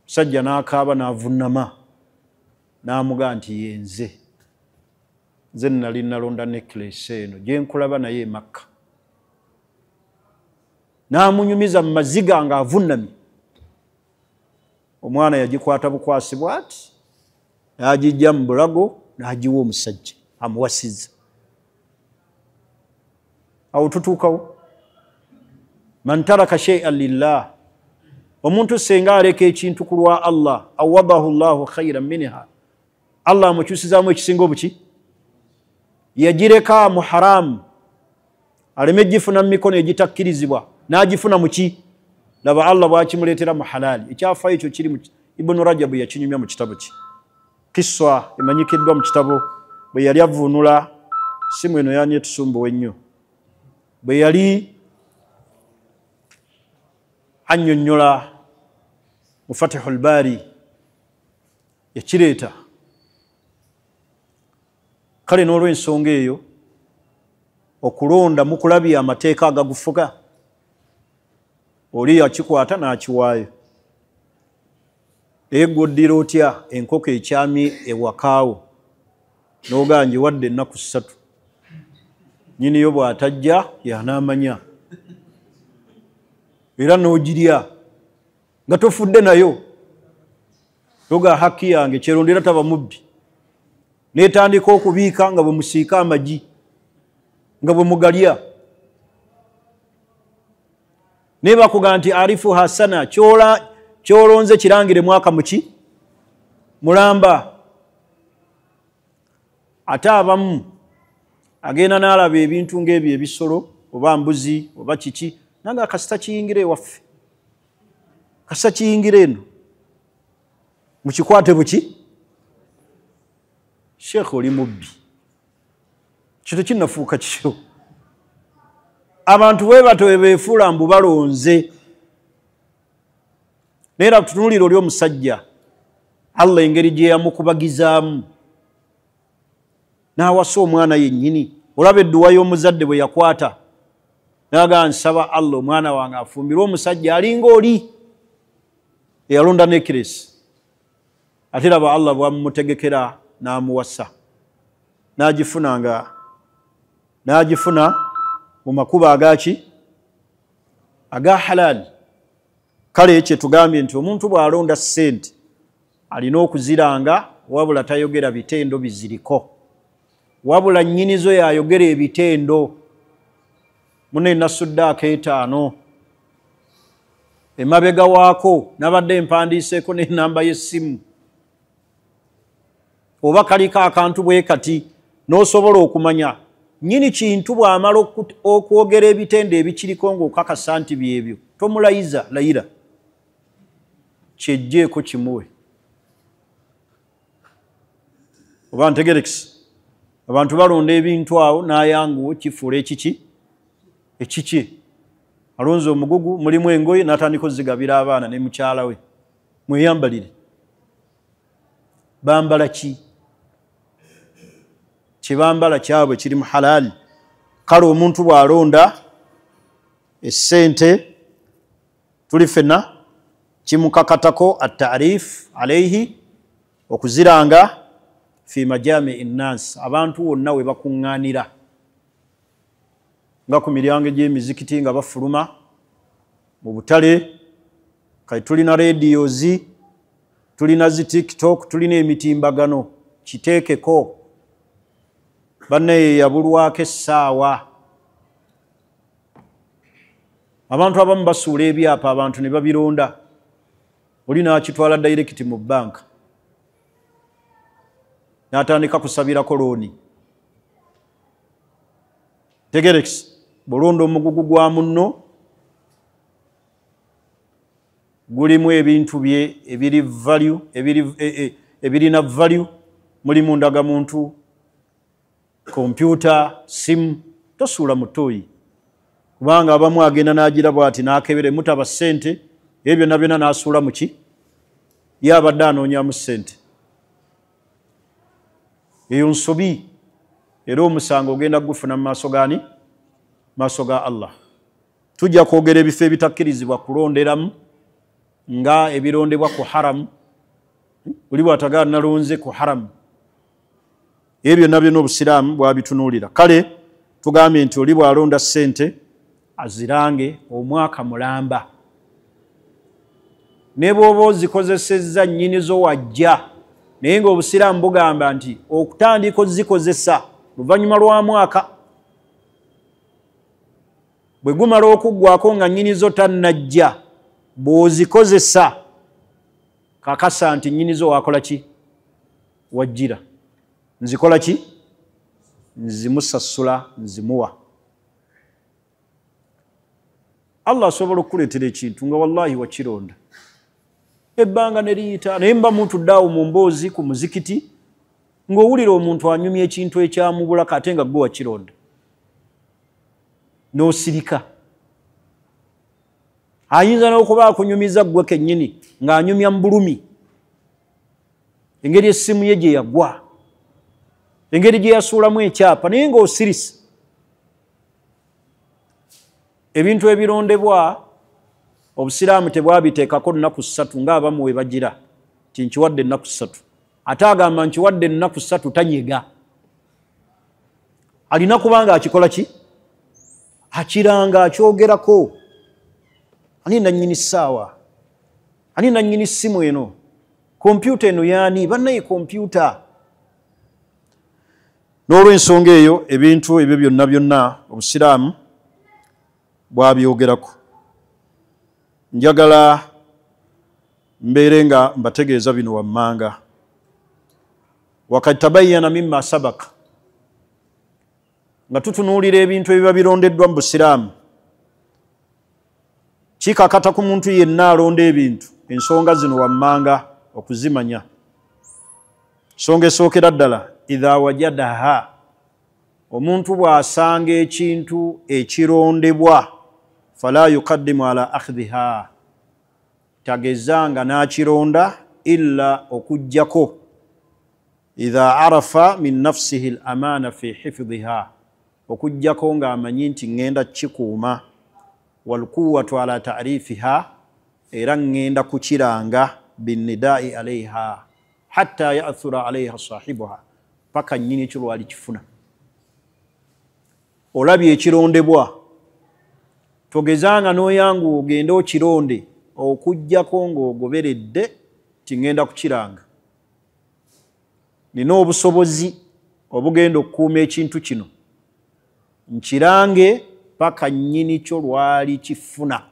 musajja n'akaaba n'avunnama n'amugamba nti yenze nze nali nalonda necklace eno gye nkulaba naye Makka n'amunyumiza mu maziga ng'avunnamye omwana yagikwata bukwasi bw'ati n'agijja mu bulago n'agiwa omusajja amuwasizza awo tutuukawo man taraka shay'an lillah omuntu senga aleka ekintu ku lwa Allah awadahu llahu khairan minha Allah amukyusizaamu ekisinga obuki yagireka mu haramu aleme gifuna mu mikono egitakkirizibwa n'agifuna mu ki laba Allah bw'akimuleetera mu halaali ekyafa ekyo kiri mu Ibn Rajab yakinyumya mu kitabo ki kiswa emanyikiddwa mu kitabo bwe yali avunula simu eno yanye tusumbuwe ennyo bwe yali annyonnyola mu Fatihul Bari yakireeta kale n'olw'ensonga eyo okulonda mukulabya amateeka agagufuga oli yakikwata n'akiwaayo egoddira otya enkoko ekyami ewakaawo n'oganje wadde ennaku 3 nyiniyo bw'atajja yanaamanya era n'ogirya nga tofudde nayo toga haki yange kyerondera taba mubbi n'etandika okubiika nga bwe musiika amagi nga bwe mugalya ne bakugamba nti arifu hasana kyolonze kirangire mwaka muki mulamba ate abamu agenda n'alaba ebintu ng'ebyo ebisolo oba mbuzi oba kiki nanga kasita kiyingire ewaffe kasita kiyingire eno mukikwate buki sheekh oli mubbi kintu kinnafuuka kityo abantu bwe bato bebeefuula mbu balonze neera tutunuulira oli omusajja Allah engeri gye yamukubagizaamu n'awasa omwana yennyini olaba edduwa y'omuzadde bwe yakwata naga nsaba Allah omwana wange afumbirwe omusajja alinga oli eyalonda necklace ate raba Allah bwamumutegekera n'amuwasa n'agifuna mu makuba agaki aga halal kale ekyo tugambye nti omuntu bw'alonda ssente alina okuziranga wabula tayogera bitendo biziriko wabula nnyinizo yayogera ebitendo mune nasudde akeetaano emabega waako nabadde empandiiseeko n'enamba y'essimu oba kaliko akantu bwe kati n'osobola okumanya nnyini kintu bw'amala okwogera ebitendo ebikiriko ng'okakasa nti byebyo tomulayiza layira kyejjeeko kimuwe oba ntegerekisi abantu balonda ebintu awo n'ayanguwo kifuula ekiki alonze omugugu mulimu engoye n'atandika ozigabira abaana ne mukyala we mweyambalire bambala ki kyebambala kyabwe kiri mu halaali kale omuntu bw'alonda essente tuli fenna kimukakatako at-ta'rif alayhi okuziranga fi majami nnas abantu wonna we bakuŋŋaanira nga ku miryango gy'emizikiti nga bafuluma mu butale kati tulina radiozi tulina zi TikTok tulina emitimbagano kiteekeko banne yabulwako essaawa abantu abamu basuula ebyapa abantu ne babironda oli n'akitwala direct mu banka n'atandika kusabirako looni tegerekisi bulonda omugugu gwa munno gulimu ebintu bye ebirina value mulimu ndagamuntu kompyuta, simu, tosuula mutoyi. Kubanga abamu agenda n'agira bw'ati n'akebere mutaba ssente, ebyo byonna byonna n'asuula mu ki? Ye abadde anoonyaamu ssente. Eyo nsobi era omusango ogenda gufuna mu maaso gani? Maaso ga Allah. Tujja kwogera ebifo ebitakkirizibwa kulonderamu nga ebirondebwa ku haramu. Buli bw'atagala nalonze ku haramu. Ebyo byonna byonna obusiraamu bwabitunuulira. Kale tugambye nti oli bw'alonda ssente azirange omwaka mulamba. Ne bw'oba ozikozesezza nnyinizo wajja, naye ng'obusiraamu bugamba nti okutandika ozikozesa luvannyuma lwa mwaka. Bwe gumala okuggwako nga nnyinizo tannajja, bw'ozikozesa kakasa nti nnyinizo wakola ki? Wajjira. Nzikola ki? Nzimusasula, nzimuwa. Allah asobola okukuleetera ekintu nga wallahi wakironda. Ebbanga ne liyita, naye mba mutudde awo mu mboozi ku muzikiti ng'owulira omuntu anyumya ekintu ekyamubulako ate nga gwe wakironda. N'osirika. Ayinza n'okuba akunyumiza gwe kennyini ng'anyumya mu bulumi. Engeri essimu ye gye yagwa. Engeri gye yasuulamu ekyapa naye ng'osirise. Ebintu ebirondebwa obusiraamu tebwabiteekako nnaku 3 ng'abamu we bagira ti nkiwadde ennaku 3. Ate agamba nkiwadde ennaku 3 tanyega. Alina kubanga akikola ki? Akiranga, akyogerako. Ani nannyini ssaawa? Ani nannyini ssimu eno? Kompyuta eno yaani? Bannaye kompyuta. N'olw'ensonga eyo ebintu ebyo byonna byonna obusiraamu bwabyogerako. Njagala mbeere nga mbategeeza bino wammanga. Wakati tabayyana mimma sabaka. Nga tutunuulira ebintu ebiba birondeddwa mu busiraamu. Kikakata ku muntu yenna alonda ebintu. Ensonga zino wammanga okuzimanya. Nsonga esookera ddala, idha wajadaha. Omuntu bw'asanga ekintu ekirondebwa, fala yuqaddimu ala akhdhiha. Tagezanga n'akironda illa okujjako. Idha arafa min nafsihi al-amana fi hifdhiha. Okujjako ng'amanyi nti ngenda kikuuma. Walquwwatu ala ta'rifiha. Era ngenda kukiranga binnidaa'i alayha. Hatta ya'thura alayha sahibuha. Paka nnyini ekyo lwali kifuna. Olabye ekirondebwa. Togezanga n'oyangu ogende okironde okujjako ng'ogoberedde ti ngenda kukiranga. Nina obusobozi obugenda okukuuma ekintu kino. Nkirange paka nnyini kyo lwali kifuna.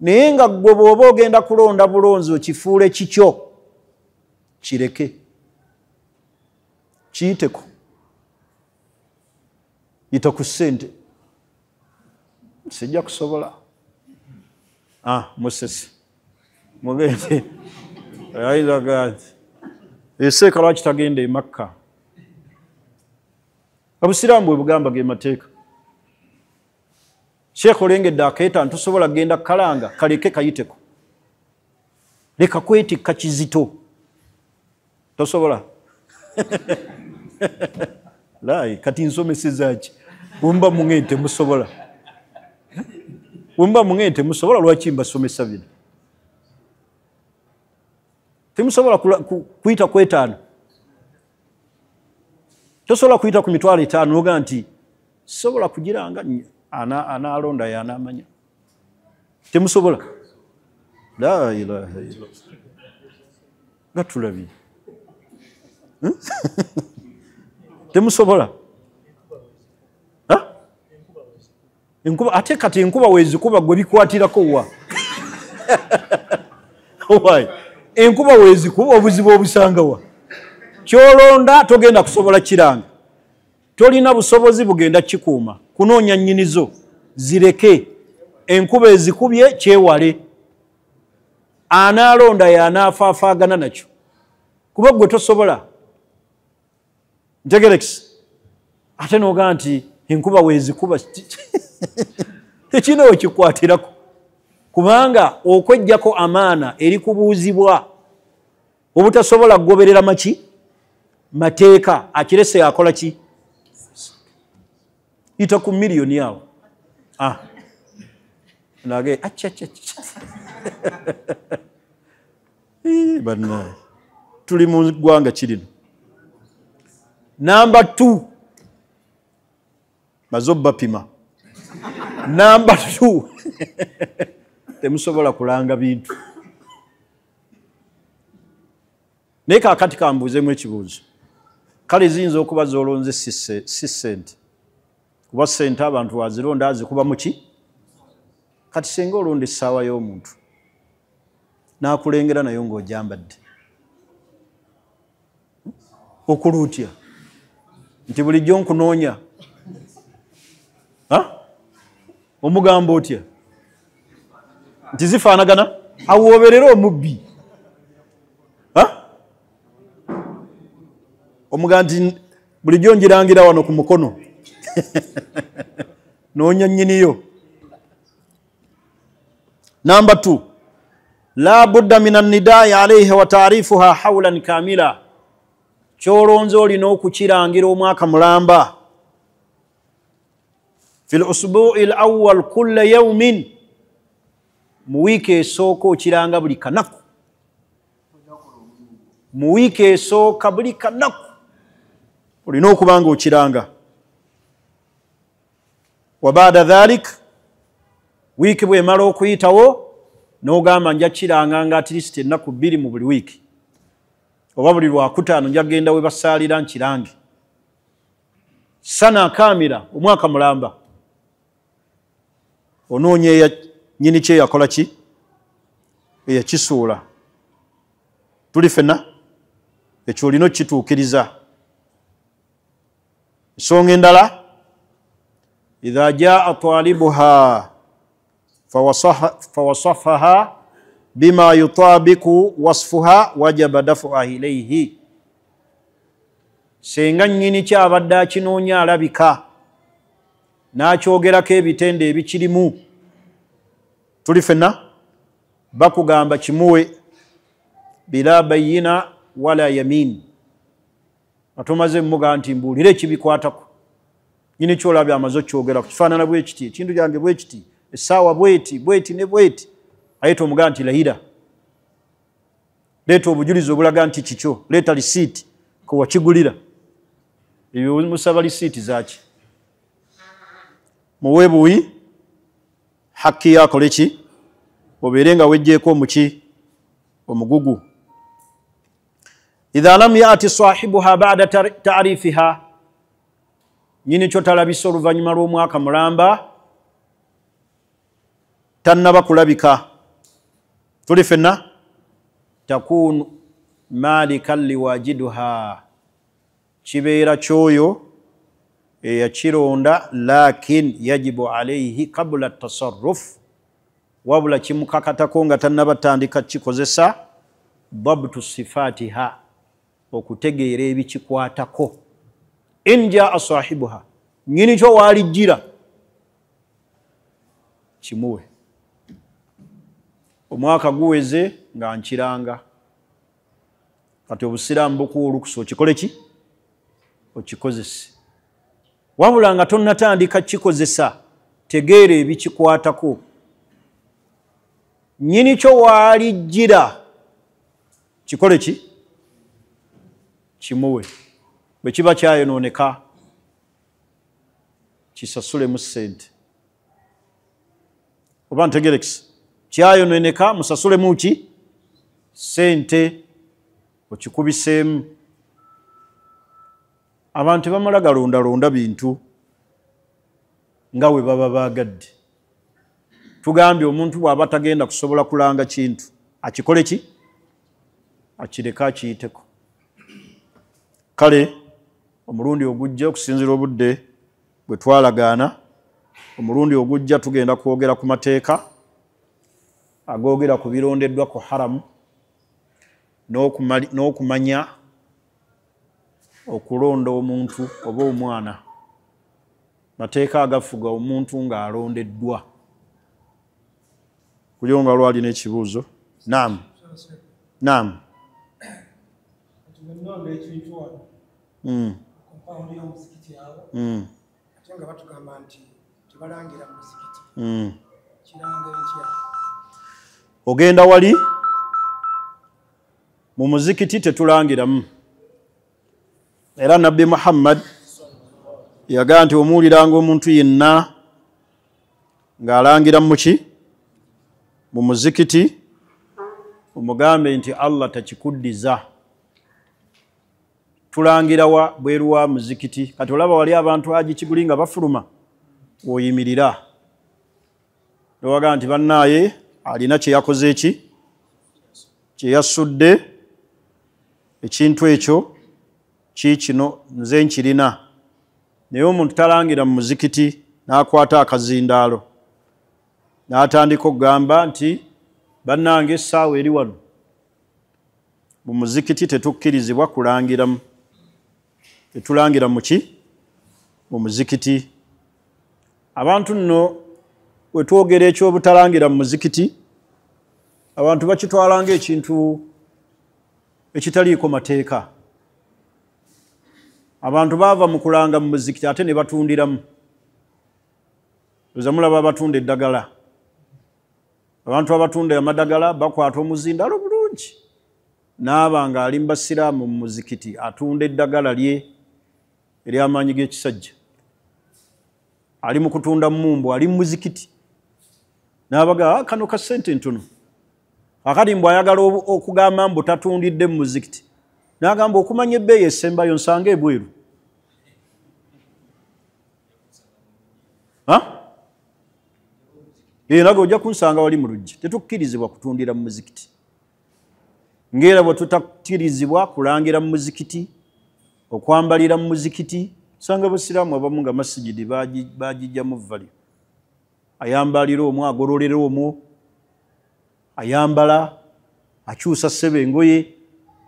Naye nga ggwe bw'oba ogenda kulonda bulonzi okifuule kikyo, kireke. Kiyiteko. Yita ku ssente. Sijja kusobola. Musesi. Mugende. Ayinza gati. Eseeka lwaki tagenda e Makka. Obusiraamu bwe bugamba ge mateeka. Sheekh olengedde akeeta ntusobola genda kalanga kaleke kayiteko. Leka kwetikka kizito. Tosobola. Lai kati nsomeseza ki? Bumba mungente musobola. Bumba mungente musobola lwaki mbasomesa bino. Temusobola kuyita ku 5. Tosobola kuyita ku 5 noga nti sobola kugiranga analonda y'anamanya. Temusobola. La ilaha illallah. Gatulabi. Temusobola. Enkuba ate kati enkuba wezikuba gwe bikwatirako wa. Why? Enkuba wezikuba obuzibu obusanga wa. Kyolonda togenda kusobola kiranga. Tolina busobozi bugenda kikuuma. Kunoonya nnyinizo zireke. Enkuba ezikubye kyewale. Analonda y'anaafaafagana nakyo. Kuba gwe tosobola. ntegerekisi ate noga nti enkuba wezikuba tekina wekikwatirako kubanga okwejjako amaana eri kubuuzibwa obutasobola kugoberera maki mateeka akirese akola ki ita ku miliyoni awo nage bannaye tuli mu ggwanga kirino. Namba 2 bazo bapima. Namba 2 temusobola kulanga bintu. Naye kaakati kambuuzemu ekibuuzo. Kale ziyinza okuba zolonze si ssente. Kuba ssente abantu wazironda azikuba mu ki? Kati singa olonda essaawa y'omuntu n'akulengera nayo ng'ojambadde okola otya nti bulijjo nkunoonya omugamba otya nti zifaanagana awooberera omubbi omugamba nti bulijjo ngirangira wano ku mukono noonya nnyiniyo. Namba 2 la budda min annidai alayha wa taarifuha hawlan kamila. Kyolonze olina okukirangira omwaka mulamba. Fil usbu'i al-awwal kulla yawmin, mu wiiki esooka okiranga buli kanaku. Mu wiiki esooka buli kanaku olina okuba nga okiranga. Wa baada dhalik, wiiki bw'emala okuyitawo n'ogamba nja kiranga nga at least ennaku 2 mu buli wiiki oba buli lwakutaano nja genda we basaalira nkirange. Sana kamira omwaka mulamba onoonye eya nnyini kye yakola ki eyakisuula. Tuli ffenna ekyo olina okituukiriza. Ensonga endala, idha jaa talibuha fawasafaha bima yutabiku wasfuha wajaba dafuha ilayhi. Senga nnyini kyabadde akinoonya alabika n'akyogerako ebitende ebikirimu, tuli ffenna bakugamba kimuwe bila bayina wala yamin. Atomaze mmuga nti mbuulire ekibikwatako. Nnyini kyolabye amaze okyogera ku kifaanana bwe kiti, ekintu kyange bwe kiti, essaawa bweti bweti ne bweti. Ayita omugaa nti layira, leeta obujulizi obulaga nti kikyo, leeta lisiiti kwewakigulira. Ebyo musaba lisiiti zaki? Muwe buwi hakki yakole ki? Obeere nga wejjeeko muki? Omugugu. Idha lam yaati sahibuha ba'da ta'rifiha, nyini kyo talabisa oluvannyuma lw'omwaka mulamba tannaba kulabika. Tuli ffenna takunu malikan liwajiduha, kibeera kyoyo eyakironda, lakin yajibu alayhi qabla tasarruf, wabula kimukakatako nga tannaba tandika kikozesa dabtu sifatiha, okutegeera ebikikwatako. In jaa sahibuha, nyini kyo waalijjira kimuwe. Omwaka guweze nga nkiranga, kati obusiraamu bukuwa olukusa okikole ki? Okikozese. Wabula nga tonnatandika kikozesa, tegeera ebikikwatako. Nyini kyo waalijjira kikole ki? Kimuwe. Bwe kiba kyayonooneka kisasulemu ssente. Oba ntegerekisi, kyayonooneka musasulemu ki? Ssente. Okikubiseemu. Abantu bamala galondalonda bintu nga we baba baagadde. Tugambye omuntu bw'aba tagenda kusobola kulanga kintu, akikole ki? Akireka akiyiteko. Kale omulundi ogujja, okusinziira obudde bwe twalagaana, omulundi ogujja tugenda kwogera ku mateeka agoogera ku birondeddwa ku haramu, n'okumanya okulonda omuntu oba omwana mateeka agafuga omuntu ng'alondeddwa kuliwo nga lwali n'ekibuuzo naam ogenda wali mu muzikiti tetulangiramu era nabbi Muhammad yagaa nti omuwuliranga omuntu yenna ng'alangira muki mu muzikiti omugambe nti Allah takikuddiza tulangira wa bweru wa muzikiti kati olaba wali abantu haji kiguli nga bafuluma oyimirira nowaga nti bannaaye alina kye yakoze eki kye yasudde ekintu ekyo kikino nze nkirina naye omuntu talangira mu muzikiti n'akwata akazindaalo n'atandika okugamba nti bannange essaawa eri wano mu muzikiti tetukkirizibwa kulangiramu tetulangira muki mu muzikiti abantu nno wetwogera ekyobutalangira mu muzikiti abantu bakitwalanga ekintu ekitaliiko mateeka abantu baava mu kulanga mu muzikiti ate ne batundiramu oza mulaba abatunda eddagala abantu abatunda amadagala bakwata omuzindaalo bulungi naaba nga ali mbasiraamu mu muzikiti atunda eddagala lye ery'amaanyi g'ekisajja ali mu kutunda mumbu ali mu muzikiti n'abaga kano ka ssente ntono akati mbu ayagala okugamba mbu tatundidde mu muzikiti n'agamba okumanya ebbeeyi esembayo nsanga ebweru naga ojja kunsanga wali mu luggi tetukkirizibwa kutundira mu muzikiti ng'era bwe tutakkirizibwa kulangira mu muzikiti okwambalira mu muzikiti sanga abasiraamu abamu nga masigidi bagijjamu valyo ayambalira omwo agololera omwo ayambala akyusa ssebe engoye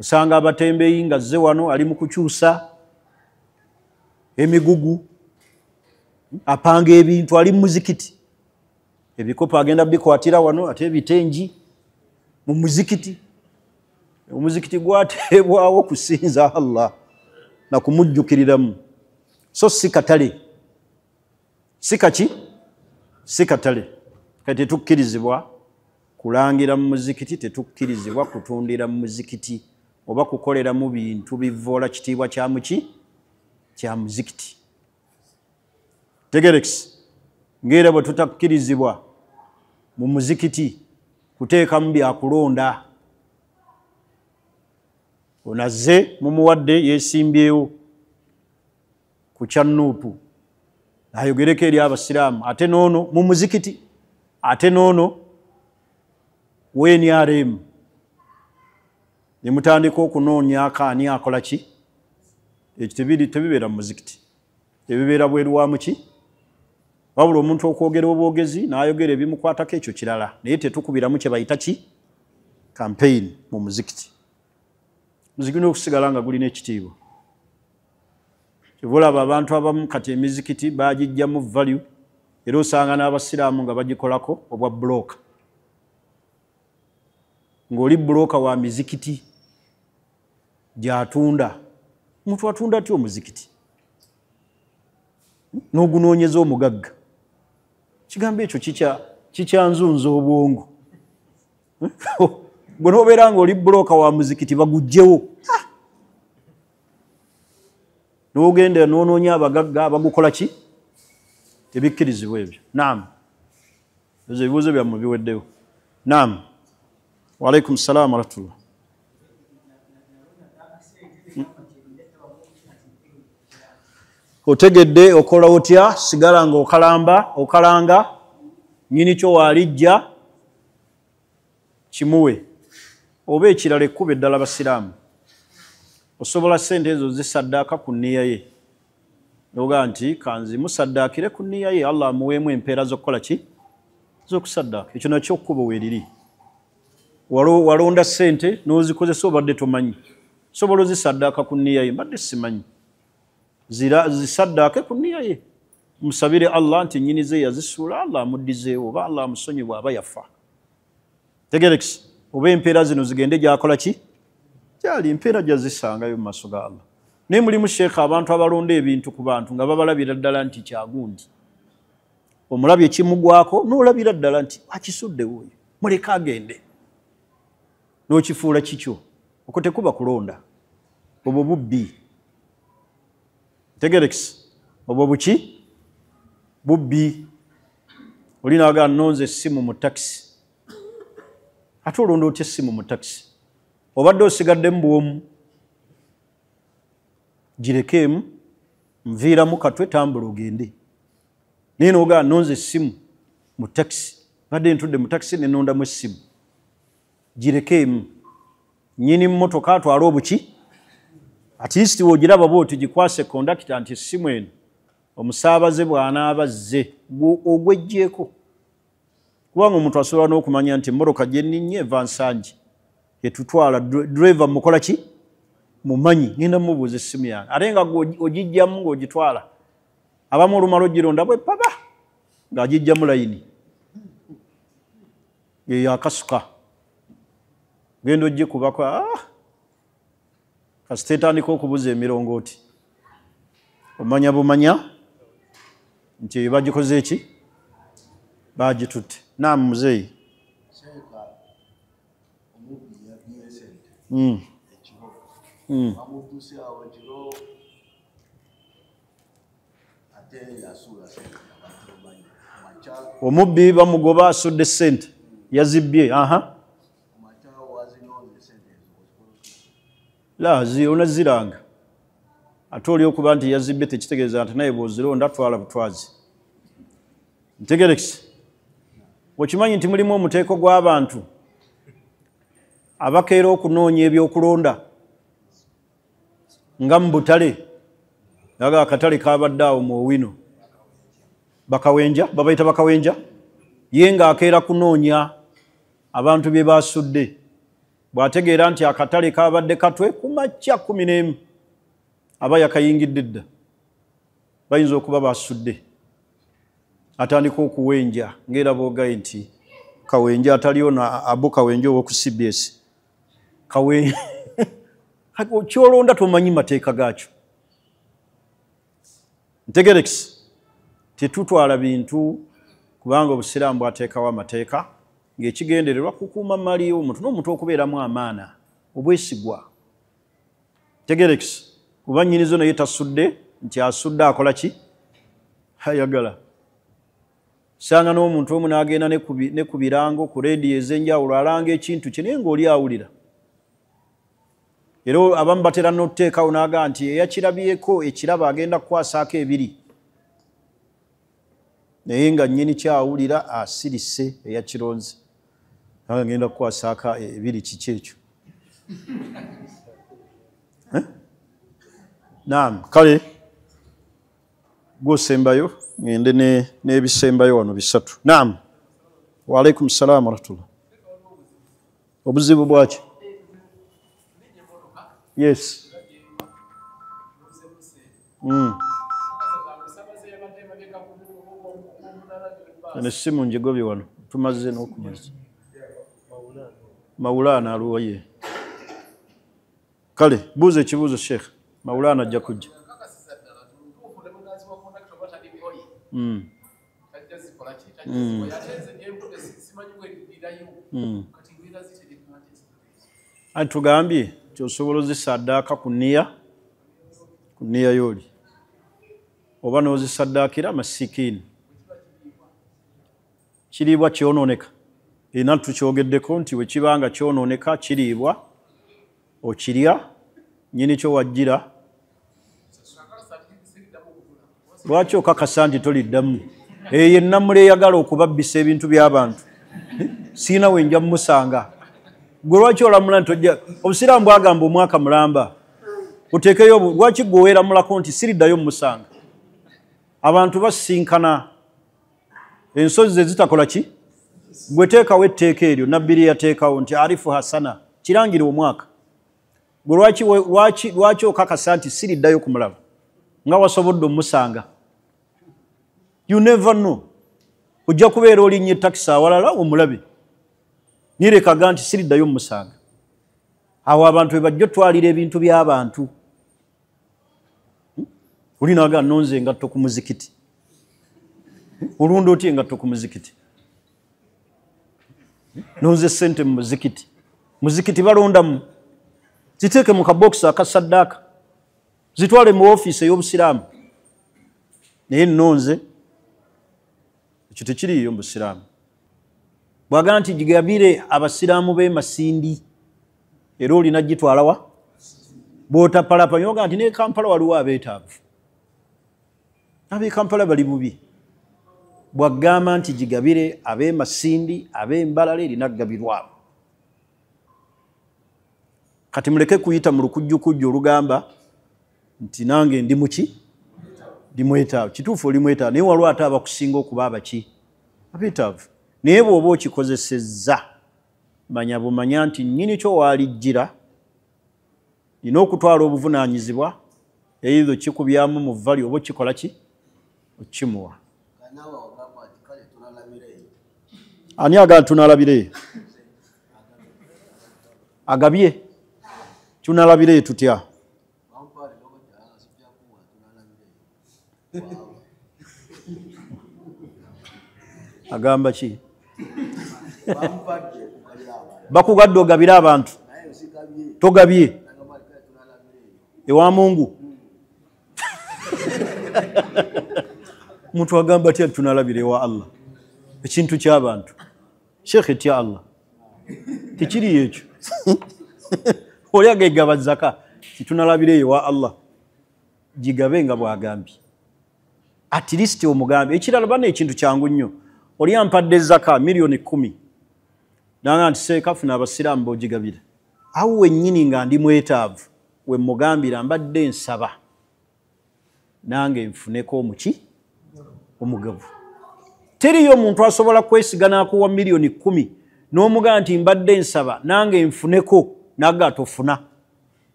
osanga abatembeeyi nga zze wano ali mu kukyusa emigugu apanga ebintu ali mu muzikiti ebikopo agenda bikwatira wano ate ebitengi mu muzikiti omuzikiti gwateebwawo kusinza Allah na kumujjukiriramu so si katale si katale kati tetukkirizibwa kulangira mu muzikiti tetukkirizibwa kutundira mu muzikiti oba kukolera mu bintu bivoola kitiibwa kya muki kya muzikiti tegerekisi ng'era bwe tutakkirizibwa mu muzikiti kuteekamu byakulonda onazze mumuwadde yeesimbyewo ku kyannuupu ayogereko eri abasiraamu ate noono mu muzikiti ate noono WNRM ne mutandika okunoonya akaani akola ki ekyo tebibeera mu muzikiti ebibeera bweru wa muki wabula omuntu okwogera obwogezi n'ayogera ebimukwatako ekyo kirala naye tetukubiramu kye bayita ki campaign mu muzikiti muzikiti n'okusigala nga gulina ekitiibwa kyebulaba abantu abamu kati emizikiti bagijjamu value era osanga n'abasiraamu nga bagikolako obwa bulooka ng'oli bulooka wa mizikiti gy'atunda omuntu atunda atya omuzikiti n'ogunoonyeza omugagga kigambo ekyo kikyanzunza obwongo gwe n'obeera ng'oli bulooka wa muzikiti baguggyewo n'ogenda n'onoonya abagagga abagukola ki tebikkirizibwa ebyo naam ezo ebibuuzo byammwe biweddewo naam waalaikum salaam warahmatullah otegedde okola otya sigala nga okalanga nyini kyo waalijja kimuwe oba ekirala ekkuba eddala basiraamu osobola ssente ezo zisaddaaka ku nniya ye noga nti kanzimu saddaakire ku nniya ye Allah amuweemu empeera z'okukola ki z'okusaddaaka ekyo nakyo kkuba weeriri walonda ssente n'ozikozesa obadde tomanyi sobola ozisaddaaka ku nniya ye mbadde simanyi zisaddaake ku nniya ye musabire Allah nti nnyini ze yazisuula Allah amuddizeewo oba Allah amusonyi bw'aba yafa tegerekisi oba empeera zino zigende gyakola ki gyali empeera gyazisangayo mu maaso ga Allah naye mulimu sheekha abantu abalonda ebintu ku bantu nga babalabira ddala nti kyagundi omulabye kimugwako n'olabira ddala nti akisuddewo oyo muleke agende n'okifuula kikyo okwo tekuba kulonda obwo bubbi tegerekisi obwo buki bubbi olina agaa nonze essimu mu takisi ate olonda otya essimu mu takisi obadde osigadde mu bwomu girekeemu nviiramu katwe tambula ogende naye noogaa nonze essimu mu takisi badde ntudde mu takisi nenondamu essimu girekeemu nyini mmotoka atwala obuki atiisiti wogiraba booti gikwase kondakita nti essimu eno omusaabaze bw'anaaba azze ogwejjeeko kubanga omuntu asobola n'okumanya nti emmotoka gye nninnya eva nsangi etutwala driver mukola ki mumanyi ngenda mubuuza essimu yange ate nga ogijjamu ng'ogitwala abamu olumala ogironda bwe papa ng'agijjamu layini eyo akasuka genda ogikubako kasita etandika okubuza emirongooti omanya bumanya nti eyo bagikoze eki bagitutte naam muzeeyi omubbi bamugoba asudde ssente yazibbye onaziranga ate oli okuba nti yazibbye tekitegeeza nti naye bw'ozironda twala butwazi ntegerekisi okimanyi nti mulimu omuteeko gw'abantu abakeera okunoonya ebyokulonda nga mu butale naga akatale kabadde awo mu Owino bakawenja babayita bakawenja ye ng'akeera kunoonya abantu bye basudde bw'ategeera nti akatale kabadde katwe ku makya 11 aba yakayingidde dda bayinza okuba basudde atandika okuwenja ng'era boogaye nti kawenja ataliyo na abo kawenja ow'oku CBS kawenja kyolonda tomanyi mateeka gaakyo ntegerekisi tetutwala bintu kubanga obusiraamu bwateekawo amateeka ng'ekigendererwa kukuuma mali y'omuntu n'omuntu okubeeramu amaana obwesigwa tegerekisi kuba nnyinizo naye tasudde nti asudde akola ki ayagala sanga n'omuntu omu n'agenda ne ku birango ku leediyo ez'enjawulo alanga ekintu kye naye ng'oli awulira era abamu batera n'otuteekawo n'aga nti eyakirabyeko ekirabo agenda kukwasaako ebiri naye nga nnyini kyawulira asirise eyakironze agenda kukwasaako ebiri kiki ekyo naam kale gwosembayo ngende n'ebisembayo wano bisatu naam waalaikum salaam warahmatullah obuzibu bwaki yes nesimu njigobye wano tumaze n'okumaza Maulana aluwaye kale buuza ekibuuzo sheekh Maulana ajja kujja tugambye kyosobola ozisaddaaka ku nniya y'oli oba n'ozisaddaakira amasikiini kiriibwa kyonooneka era tukyogeddeko nti bwe kibanga kyonooneka kiriibwa okirya nnyini kyo wajjira lwaki okakasa nti toliddamu eyo ennamula eyagala okubabbisa ebintu by'abantu siina we nja mumusanga gwe lwaki olamula nti ojja obusiraamu bwagamba omwaka mulamba oteekeyo lwaki gwe oweeramulako nti siriddayo mumusanga abantu basisinkana ensozi ze zitakola ki gwe teekawo etteeka eryo nabbi lye yateekawo nti arifu hasana kirangire omwaka lwaki okakasa nti siriddayo kumulaba nga wasobodde omusanga? You never know. Ojja kubeera olinnye takisi awalala omulabe nirekaga nti siriddayo mumusanga. Awo abantu bebajja otwalira ebintu by'abantu. Olinaga nonze engatto ku muzikiti. Olunda otya engatto ku muzikiti? Nonze ssente mu muzikiti. Muzikiti balondamu. Ziteeke mu kabokisi akasaddaaka. Zitwale mu ofiisi ey'obusiraamu. Naye nonze ekyo tekiriyo mu busiraamu. Bwagamba nti gigabire abasiraamu b'e Masindi era olina gitwalawa? Bw'otapalapanya oga nti ne Kampala waliwo abeetaavu. Ab'e Kampala bali bubi. Bwagamba nti gigabire ab'e Masindi, ab'e Mbalala erina kugabirwa abo. Kati muleke kuyita mu lukujjukujju olugamba nti nange ndi muki? Ndi mwetaavu. Kituufu oli mwetaavu naye waliwo ate abakusinga okuba abaki? Abeetaavu. Naye bw'oba okikozesezza manya bumanya nti nnyini kyo waalijjira nina okutwala obuvunaanyizibwa either kikubyamu mu vali oba kikola ki? Okimuwa. Ani agamba tunalabireyo? Agabye? Tunalabireyo tutya? Agamba ki? Bakugadde ogabire abantu. Togabye. Ewa Mungu. Muntu agamba atya tunalabire ewa Allah. Ekintu ky'abantu. Sheikh etya Allah. Tekiri ekyo. Oli agegaba zaka. Tunalabire ewa Allah. Gigabe nga bwagambye. At least omugambe. Ekirala bane ekintu kyangu nnyo. Oli ampadde zaka milioni 10. Nanga nti seekafuna abasiraamu b'ogigabira. Awo wennyini nga ndi mwetaavu we mugambira mbadde nsaba nange nfuneko omuki? Omugavu. Teriyo omuntu asobola kwesiga n'akuwa milioni 10 n'omugamba nti mbadde nsaba nange nfuneko naga tofuna.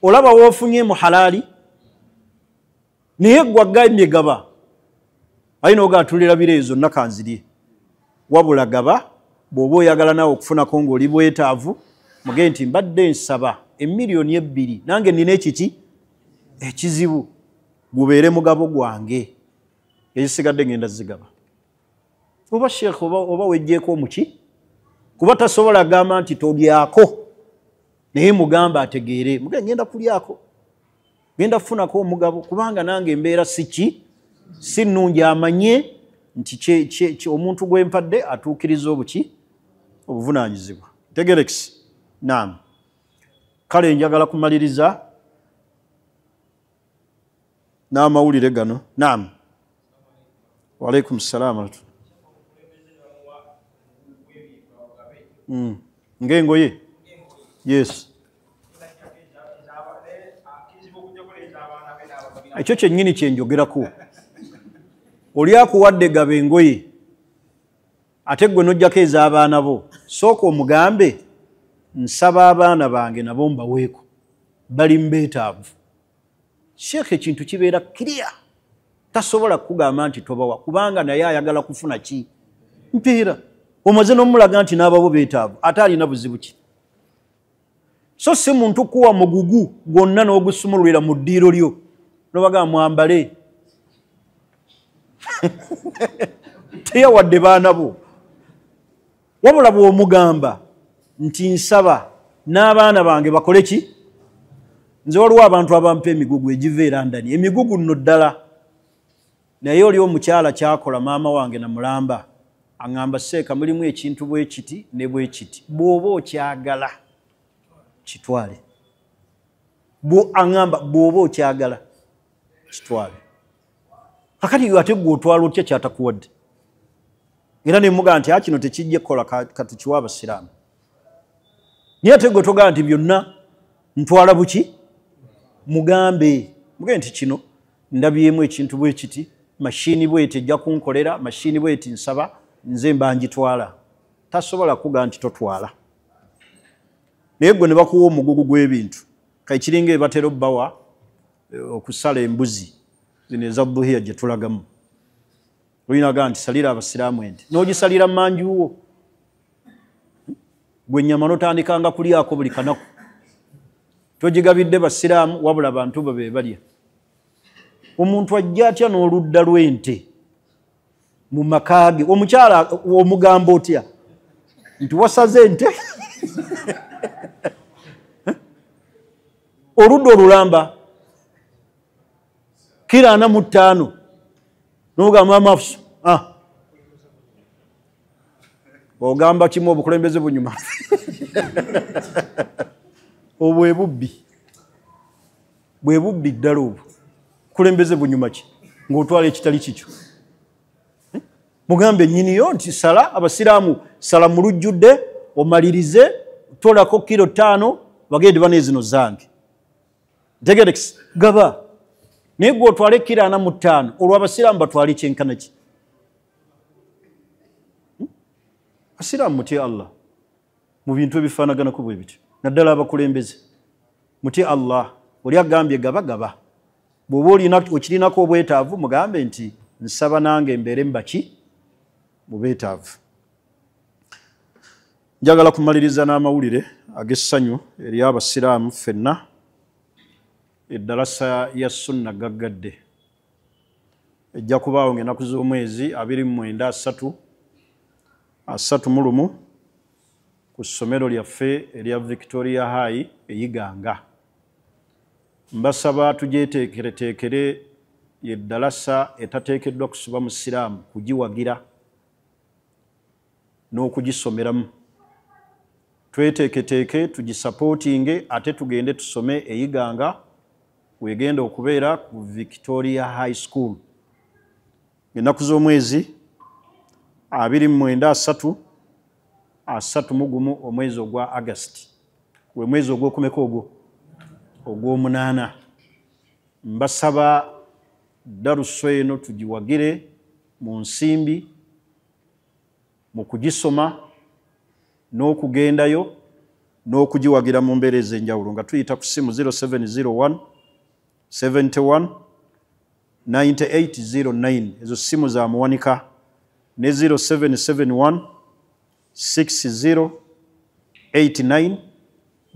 Olaba woofunye mu halaali naye gwaggambye gaba. Ayina ogatulira bireezo nakanzirye. Wabula gaba bw'oba oyagala nawe okufunako ng'oli bwetaavu muge nti mbadde nsaba emiliyoni 2 nange nina ekiki? Ekizibu. Gubeere mugabo gwange. Ezisigadde ngenda zigaba. Oba Sheikh oba wejjeeko omuki? Kuba tasobola gamba nti tolyako. Naye mugamba ategeere. Muge ngenda kulyako. Ngenda kufunako omugabo kubanga nange embeera siki? Si nnungi amanye nti omuntu gwe mpadde atuukiriza obuki? Obuvunaanyizibwa. Tegerekisi. Naam. Kale njagala kumaliriza n'amawulire gano. Naam. Wa alaikum salaam. Ng'engoye? Yes. Ekyo kyennyini kye njogerako. Oli akuwadde gaba engoye ate gwe n'ojjako ez'abaana bo. Sooka omugambe nsaba abaana bange nabo mbaweeko. Bali mbeetaavu. Sheikh ekintu kibeera clear. Tasobola kugamba nti tobawa kubanga naye ayagala kufuna ki? Mpeera. Omaze n'omulaga nti n'ababo beetaavu ate alina buzibu ki? So si muntu kuwa mugugu gwonna n'ogusumululira mu ddiiro lyo n'obagamba mwambale. Teyawadde baana bo. Wabula bw'omugamba nti nsaba n'abaana bange bakole ki? Nze waliwo abantu abampa emigugu egiva e London. Emigugu nno ddala. Naye oli omukyala kyakola maama wange namulamba. Aŋŋamba Seeka mulimu ekintu bwe kiti ne bwe kiti. Bw'oba okyagala kitwale. Aŋŋamba bw'oba okyagala kitwale. Kakati ate gwe otwala otya kyatakuwadde. Era ne mugamba nti kino tekijja kukola katukiwa abasiraamu. Naye ate gwe togamba nti byonna ntwala buki? Mugambe. Mugambe nti kino ndabyemu ekintu bwe kiti. Mashini bweti ejja kunkolera, mashini bweti nsaba, nze mba ngitwala. Tasobola kugamba nti totwala. naye gwe ne bakuwa omugugu gw'ebintu kakiringa ebatera obbawa okusala embuzi zino eza dhuhiya gye tulagamu oyinaga nti salira abasiraamu ente n'ogisalira manjuwo gwe ennyama n'otandikanga kulyako buli kanaku togigabidde basiraamu wabula abantu bo be balya omuntu ajja atya n'oludda lw'ente mu makaage omukyala omugamba otya nti wasaze ente oludda olulamba kilo 45 n'ogamba amafuso ogamba kimu obukulembeze bunyuma obwe bubbi ddala obwo kulembeze bunyuma ki ng'otwala ekitali kikyo mugambe nnyiniyo nti sala abasiraamu sala mu lujjudde omalirize tolako kilo 5 bagende bane zino zange ntegerekisi gaba naye gwe otwale kilo 45 olwo abasiraamu batwale kyenkana ki abasiraamu mutye Allah mu bintu ebifaanaganako bwe bityo naddala abakulembeze mutye Allah oli agambye gaba bw'oba okirinako obwetaavu mugambe nti nsaba nange mbeere mbaki mu beetaavu. Njagala kumaliriza n'amawulire ag'essanyu eri abasiraamu ffenna. Eddalasa ya sunna gaggadde ejja kubaawo ng'ennaku z'omwezi 29 31 ku ssomero lyaffe erya Victoria High eyiganga. Mbasaba tugyeteekereteekere yeddalasa etateekeddwa kusuba musiraamu kugiwagira n'okugisomeramu. Tweteeketeeke tugisapootinge ate tugende tusome eyiganga wegenda okubeera ku Victoria High School. Ennaku z'omwezi 29 31 omwezi ogwa August we mwezi ogw'okumeka ogw'omunaana. Mbasaba daruso eno tugiwagire mu nsimbi mu kugisoma n'okugendayo n'okugiwagira mu mbeera ez'enjawulo nga tuyita ku simu 0701 71 9809 ezo simu za muwanika ne 0771 60 89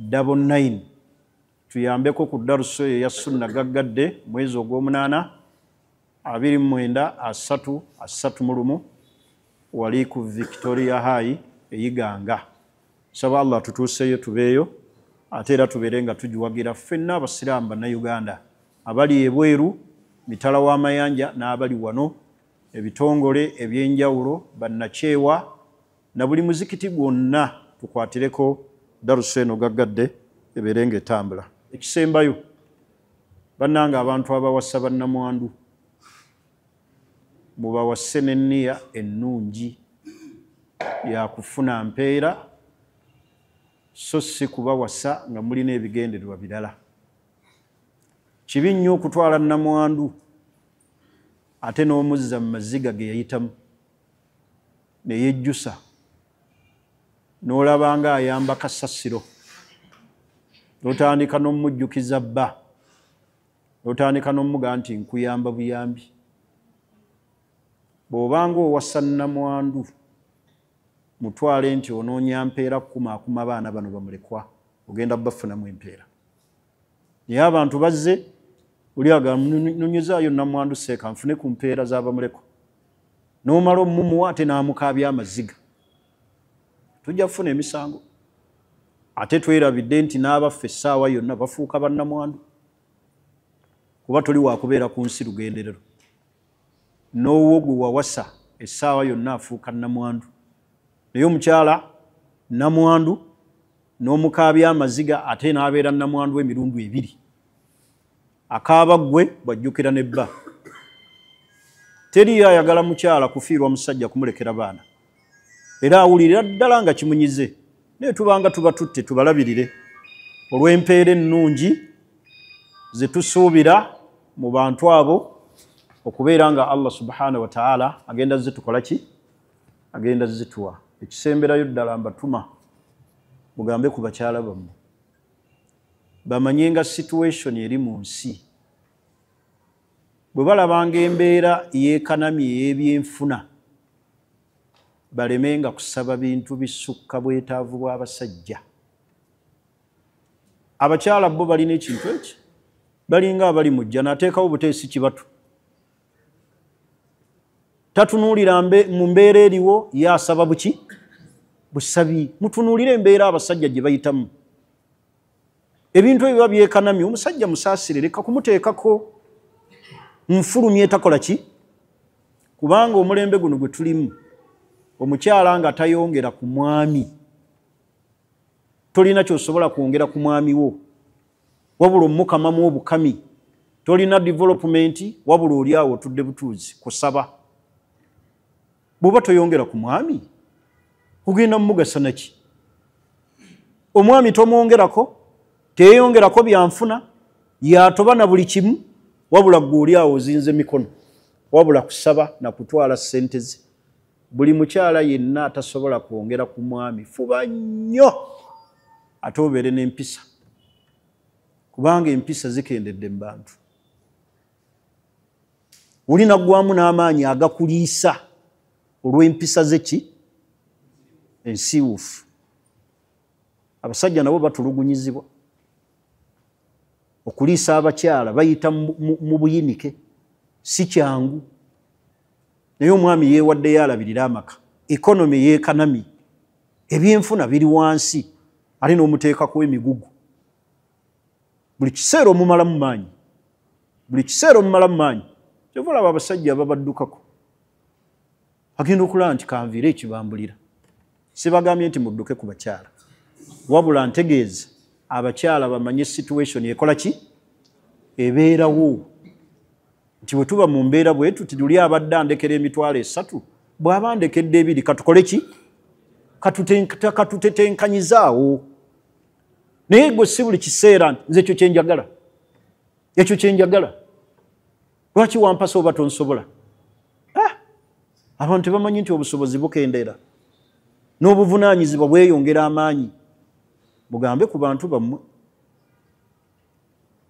99. Tuyambeko ku daruso ya sunna gaggadde mwezi ogw'omunaana 29 31 wali ku Victoria High eyiganga. Saba Allah tutuuseyo tubeeyo ate era tubeere nga tugiwagira ffenna abasiraamu bannayuganda abali ebweru mitala w'amayanja n'abali wano ebitongole ebyenjawulo bannakyewa na buli muzikiti gwonna tukwatireko daruso eno gaggadde ebeere ng'etambula. Ekisembayo bannange abantu abawasa bannamwandu mubawase n'enniya ennungi yakufuna mpeera so si kubawasa nga mulina ebigendererwa birala. Kibi nnyo okutwala nnamwandu ate n'omuzza mu maziga ge yayitamu ne yejjusa n'olaba nga ayamba kasasiro n'otandika n'omujjukiza bba n'otandika n'omuga nti nkuyamba buyambi. Bw'obanga owasa nnamwandu mutwale nti onoonya mpeera kukumaakuma abaana bano bamulekwa ogenda bafunamu empeera. Naye abantu bazze oli agamba nonyezaayo nnamwandu seeka nfune ku mpeera z'abamulekwa n'omala omumuwa ate n'amukaabya amaziga tujja kufuna emisango. Ate twerabidde nti n'abaffe essaawa yonna bafuuka bannamwandu kuba toli wakubeera ku nsi lugenderero. N'owo gwe wawasa essaawa yonna afuuka nnamwandu. Naye omukyala nnamwandu n'omukaabya amaziga ate n'abeera nnamwandu emirundi 2. Akaaba ggwe bwajjukira nebba. Teri ayagala mukyala kufiirwa musajja kumulekera baana. Era awulirira ddala nga kimunyize. Naye tubanga tuba tutte tubalabirire olw'empeera ennungi ze tusuubira mu bantu abo okubeera nga Allah subhanahu wa ta'ala agenda zitukola ki? Agenda zituwa. Ekisemberayo ddala mbatuma mugambe ku bakyala bammwe bamanye nga situation eri mu nsi bwe balabanga embeera y'ekanami ey'ebyenfuna balemenga kusaba bintu bisukka bwetaavu bw'abasajja. Abakyala bo balina ekintu eki balinga abali mujja n'ateekawo buteesi kibatu tatunuulira mu mbeera eriwo yasaba buki busabi. Mutunuulire embeera abasajja gye bayitamu. Ebintu ebiba byekanamye omusajja musaasire leka kumuteekako nfulumye etakola ki kubanga omulembe guno gwe tulimu omukyala nga tayongera ku mwami tolina kyosobola kwongera ku mwami wo wabula omukamamu obukami tolina development wabula oli awo otudde butuuzi kusaba. Bw'oba toyongera ku mwami kugenda mumugasa naki? Omwami tomwongerako teyongerako byanfuna yatoba na buli kimu wabula gwe awo ozinze mikono wabula kusaba na kutwala ssente ze. Buli mukyala yenna atasobola kwongera ku mwami fuba nnyo ate obeere n'empisa kubanga empisa zikendedde mu bantu. Olina gwamu n'amaanyi agakuliisa olw'empisa ze ki ensiiwuufu. Abasajja nabo batulugunyizibwa okuliisa abakyala bayita mu buyinike si kyangu naye omwami yeewaddeyo alabirira amaka ekonomi yeekanami ebyenfuna biri wansi ate n'omuteekako emigugu buli kiseera omumalamu maanyi kyova olaba abasajja babaddukako agenda okulaba nti kanviire ekibambulira. Sibagambye nti mudduke ku bakyala wabula ntegeeza abakyala bamanye situation ekola ki ebeerawo nti bwe tuba mu mbeera bwetu tiduli abadde andekera emitwalo 3 bw'aba ndekedde 2 katukole ki katutetenkanyizaawo. Naye gwe si buli kiseera nze ekyo kyenjagala lwaki wampasa oba tonsobola? Abantu tebamanyi nti obusobozi bukendeera n'obuvunaanyizibwa bweyongera amaanyi. Mugambe ku bantu bammwe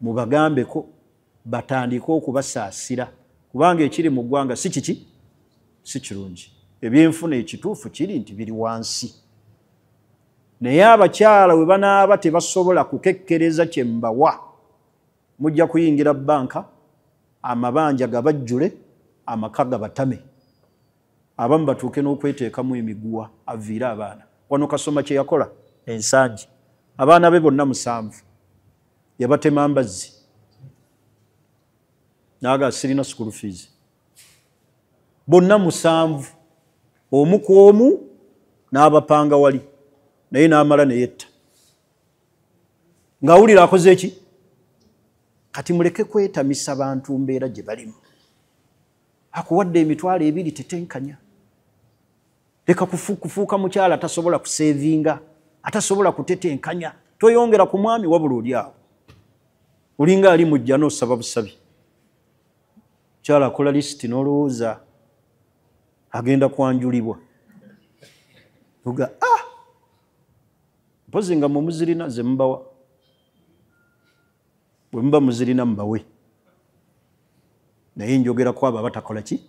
mubagambeko batandike okubasaasira kubanga ekiri mu ggwanga si kiki si kirungi. Ebyenfuna ekituufu kiri nti biri wansi naye abakyala bwe banaaba tebasobola kukekkereza kye mbawa mujja kuyingira banka amabanja gabajjule amaka gabatame abamu batuuke n'okweteekamu emiguwa aviire abaana. Wano Kasoma kye yakola ensangi abaana be bonna 7 yabatema mbazzi naga sirina school fees bonna 7 omu ku omu n'abapanga wali naye n'amala ne yetta ng'awulira akoze ki. Kati muleke kwetamisa bantu mbeera gye balimu. Akuwadde emitwalo 2 tetenkanya. Leka kufuuka mukyala atasobola kusevinga atasobola kutetenkanya toyongera ku mwami wabula oli awo olinga ali mujja n'osaba busabi. Kyala akola lisiti n'olowooza agenda kwanjulibwa tuga mpozi nga mumuzirina ze mbawa bwe muba muzirina mbawe naye njogera ku abo abatakola ki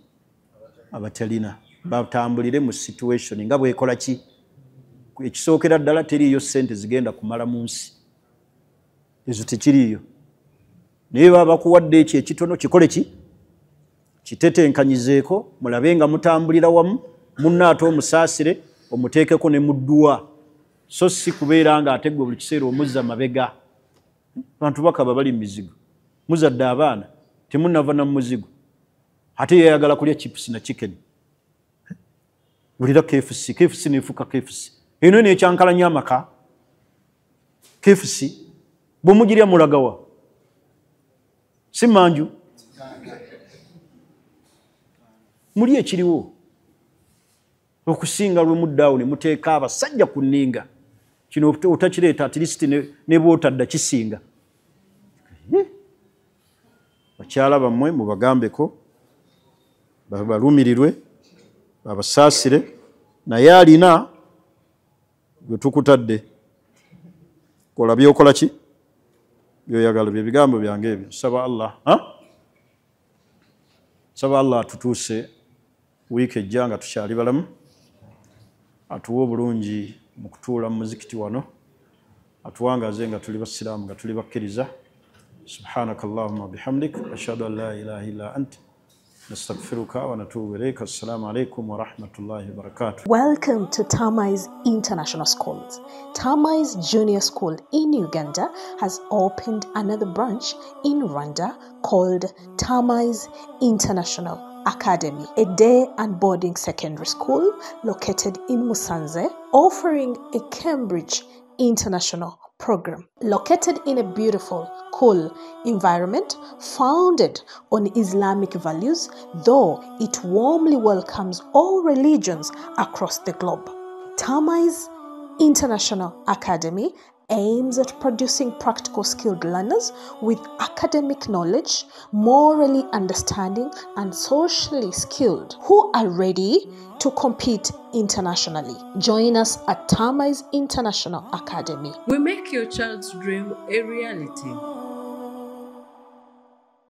abatalina batambulire mu situation nga bwekola ki ekisookera ddala teriiyo ssente zigenda kumala mu nsi ezo tekiriiyo naye baba bakuwadde ekyo ekitono kikole ki kitetenkanyizeeko mulabe nga mutambulira wamu munna ate omusaasire omuteekeko ne mudduwa so si kubeera nga ate gwe buli kiseera omuzza mabega. Abantu bakaba bali mu mizigo muzadde abaana temunnava na muzigo ate yayagala kulya chips na chicken bulira KFC nefuka KFC eno nekyankalanya amaka KFC bwemugirya mulagawa si manju muli ekiriwo okusinga lwe muddaawo ne muteeka abasajja ku nninga kino otakireeta at least ne bwotadda kisinga. Bakyala bammwe mubagambeko balumirirwe babasaasire naye alina gwe tukutadde kola byokola ki byoyagala bye bigambo byange ebyo saba Allah atutuuse wiiki ejja nga tukyali balamu atuwa obulungi mu kutuula mu muzikiti wano atuwangaze nga tuli basiraamu nga tuli bakkiriza subhanaka allahumma bihamdik ashhadu an la ilaha illa ant nastaghfiruka wa natubu ilayka. Assalamu alaikum wa rahmatullahi wa barakatuh. Welcome to Tamai's International Schools. Tamai's Junior School in Uganda has opened another branch in Rwanda called Tamai's International Academy, a day and boarding secondary school located in Musanze, offering a Cambridge International program. Located in a beautiful, cool environment founded on Islamic values, though it warmly welcomes all religions across the globe. Tamai's International Academy aims at producing practical skilled learners with academic knowledge, morally understanding, and socially skilled who are ready to compete internationally. Join us at Tamai's International Academy. We make your child's dream a reality.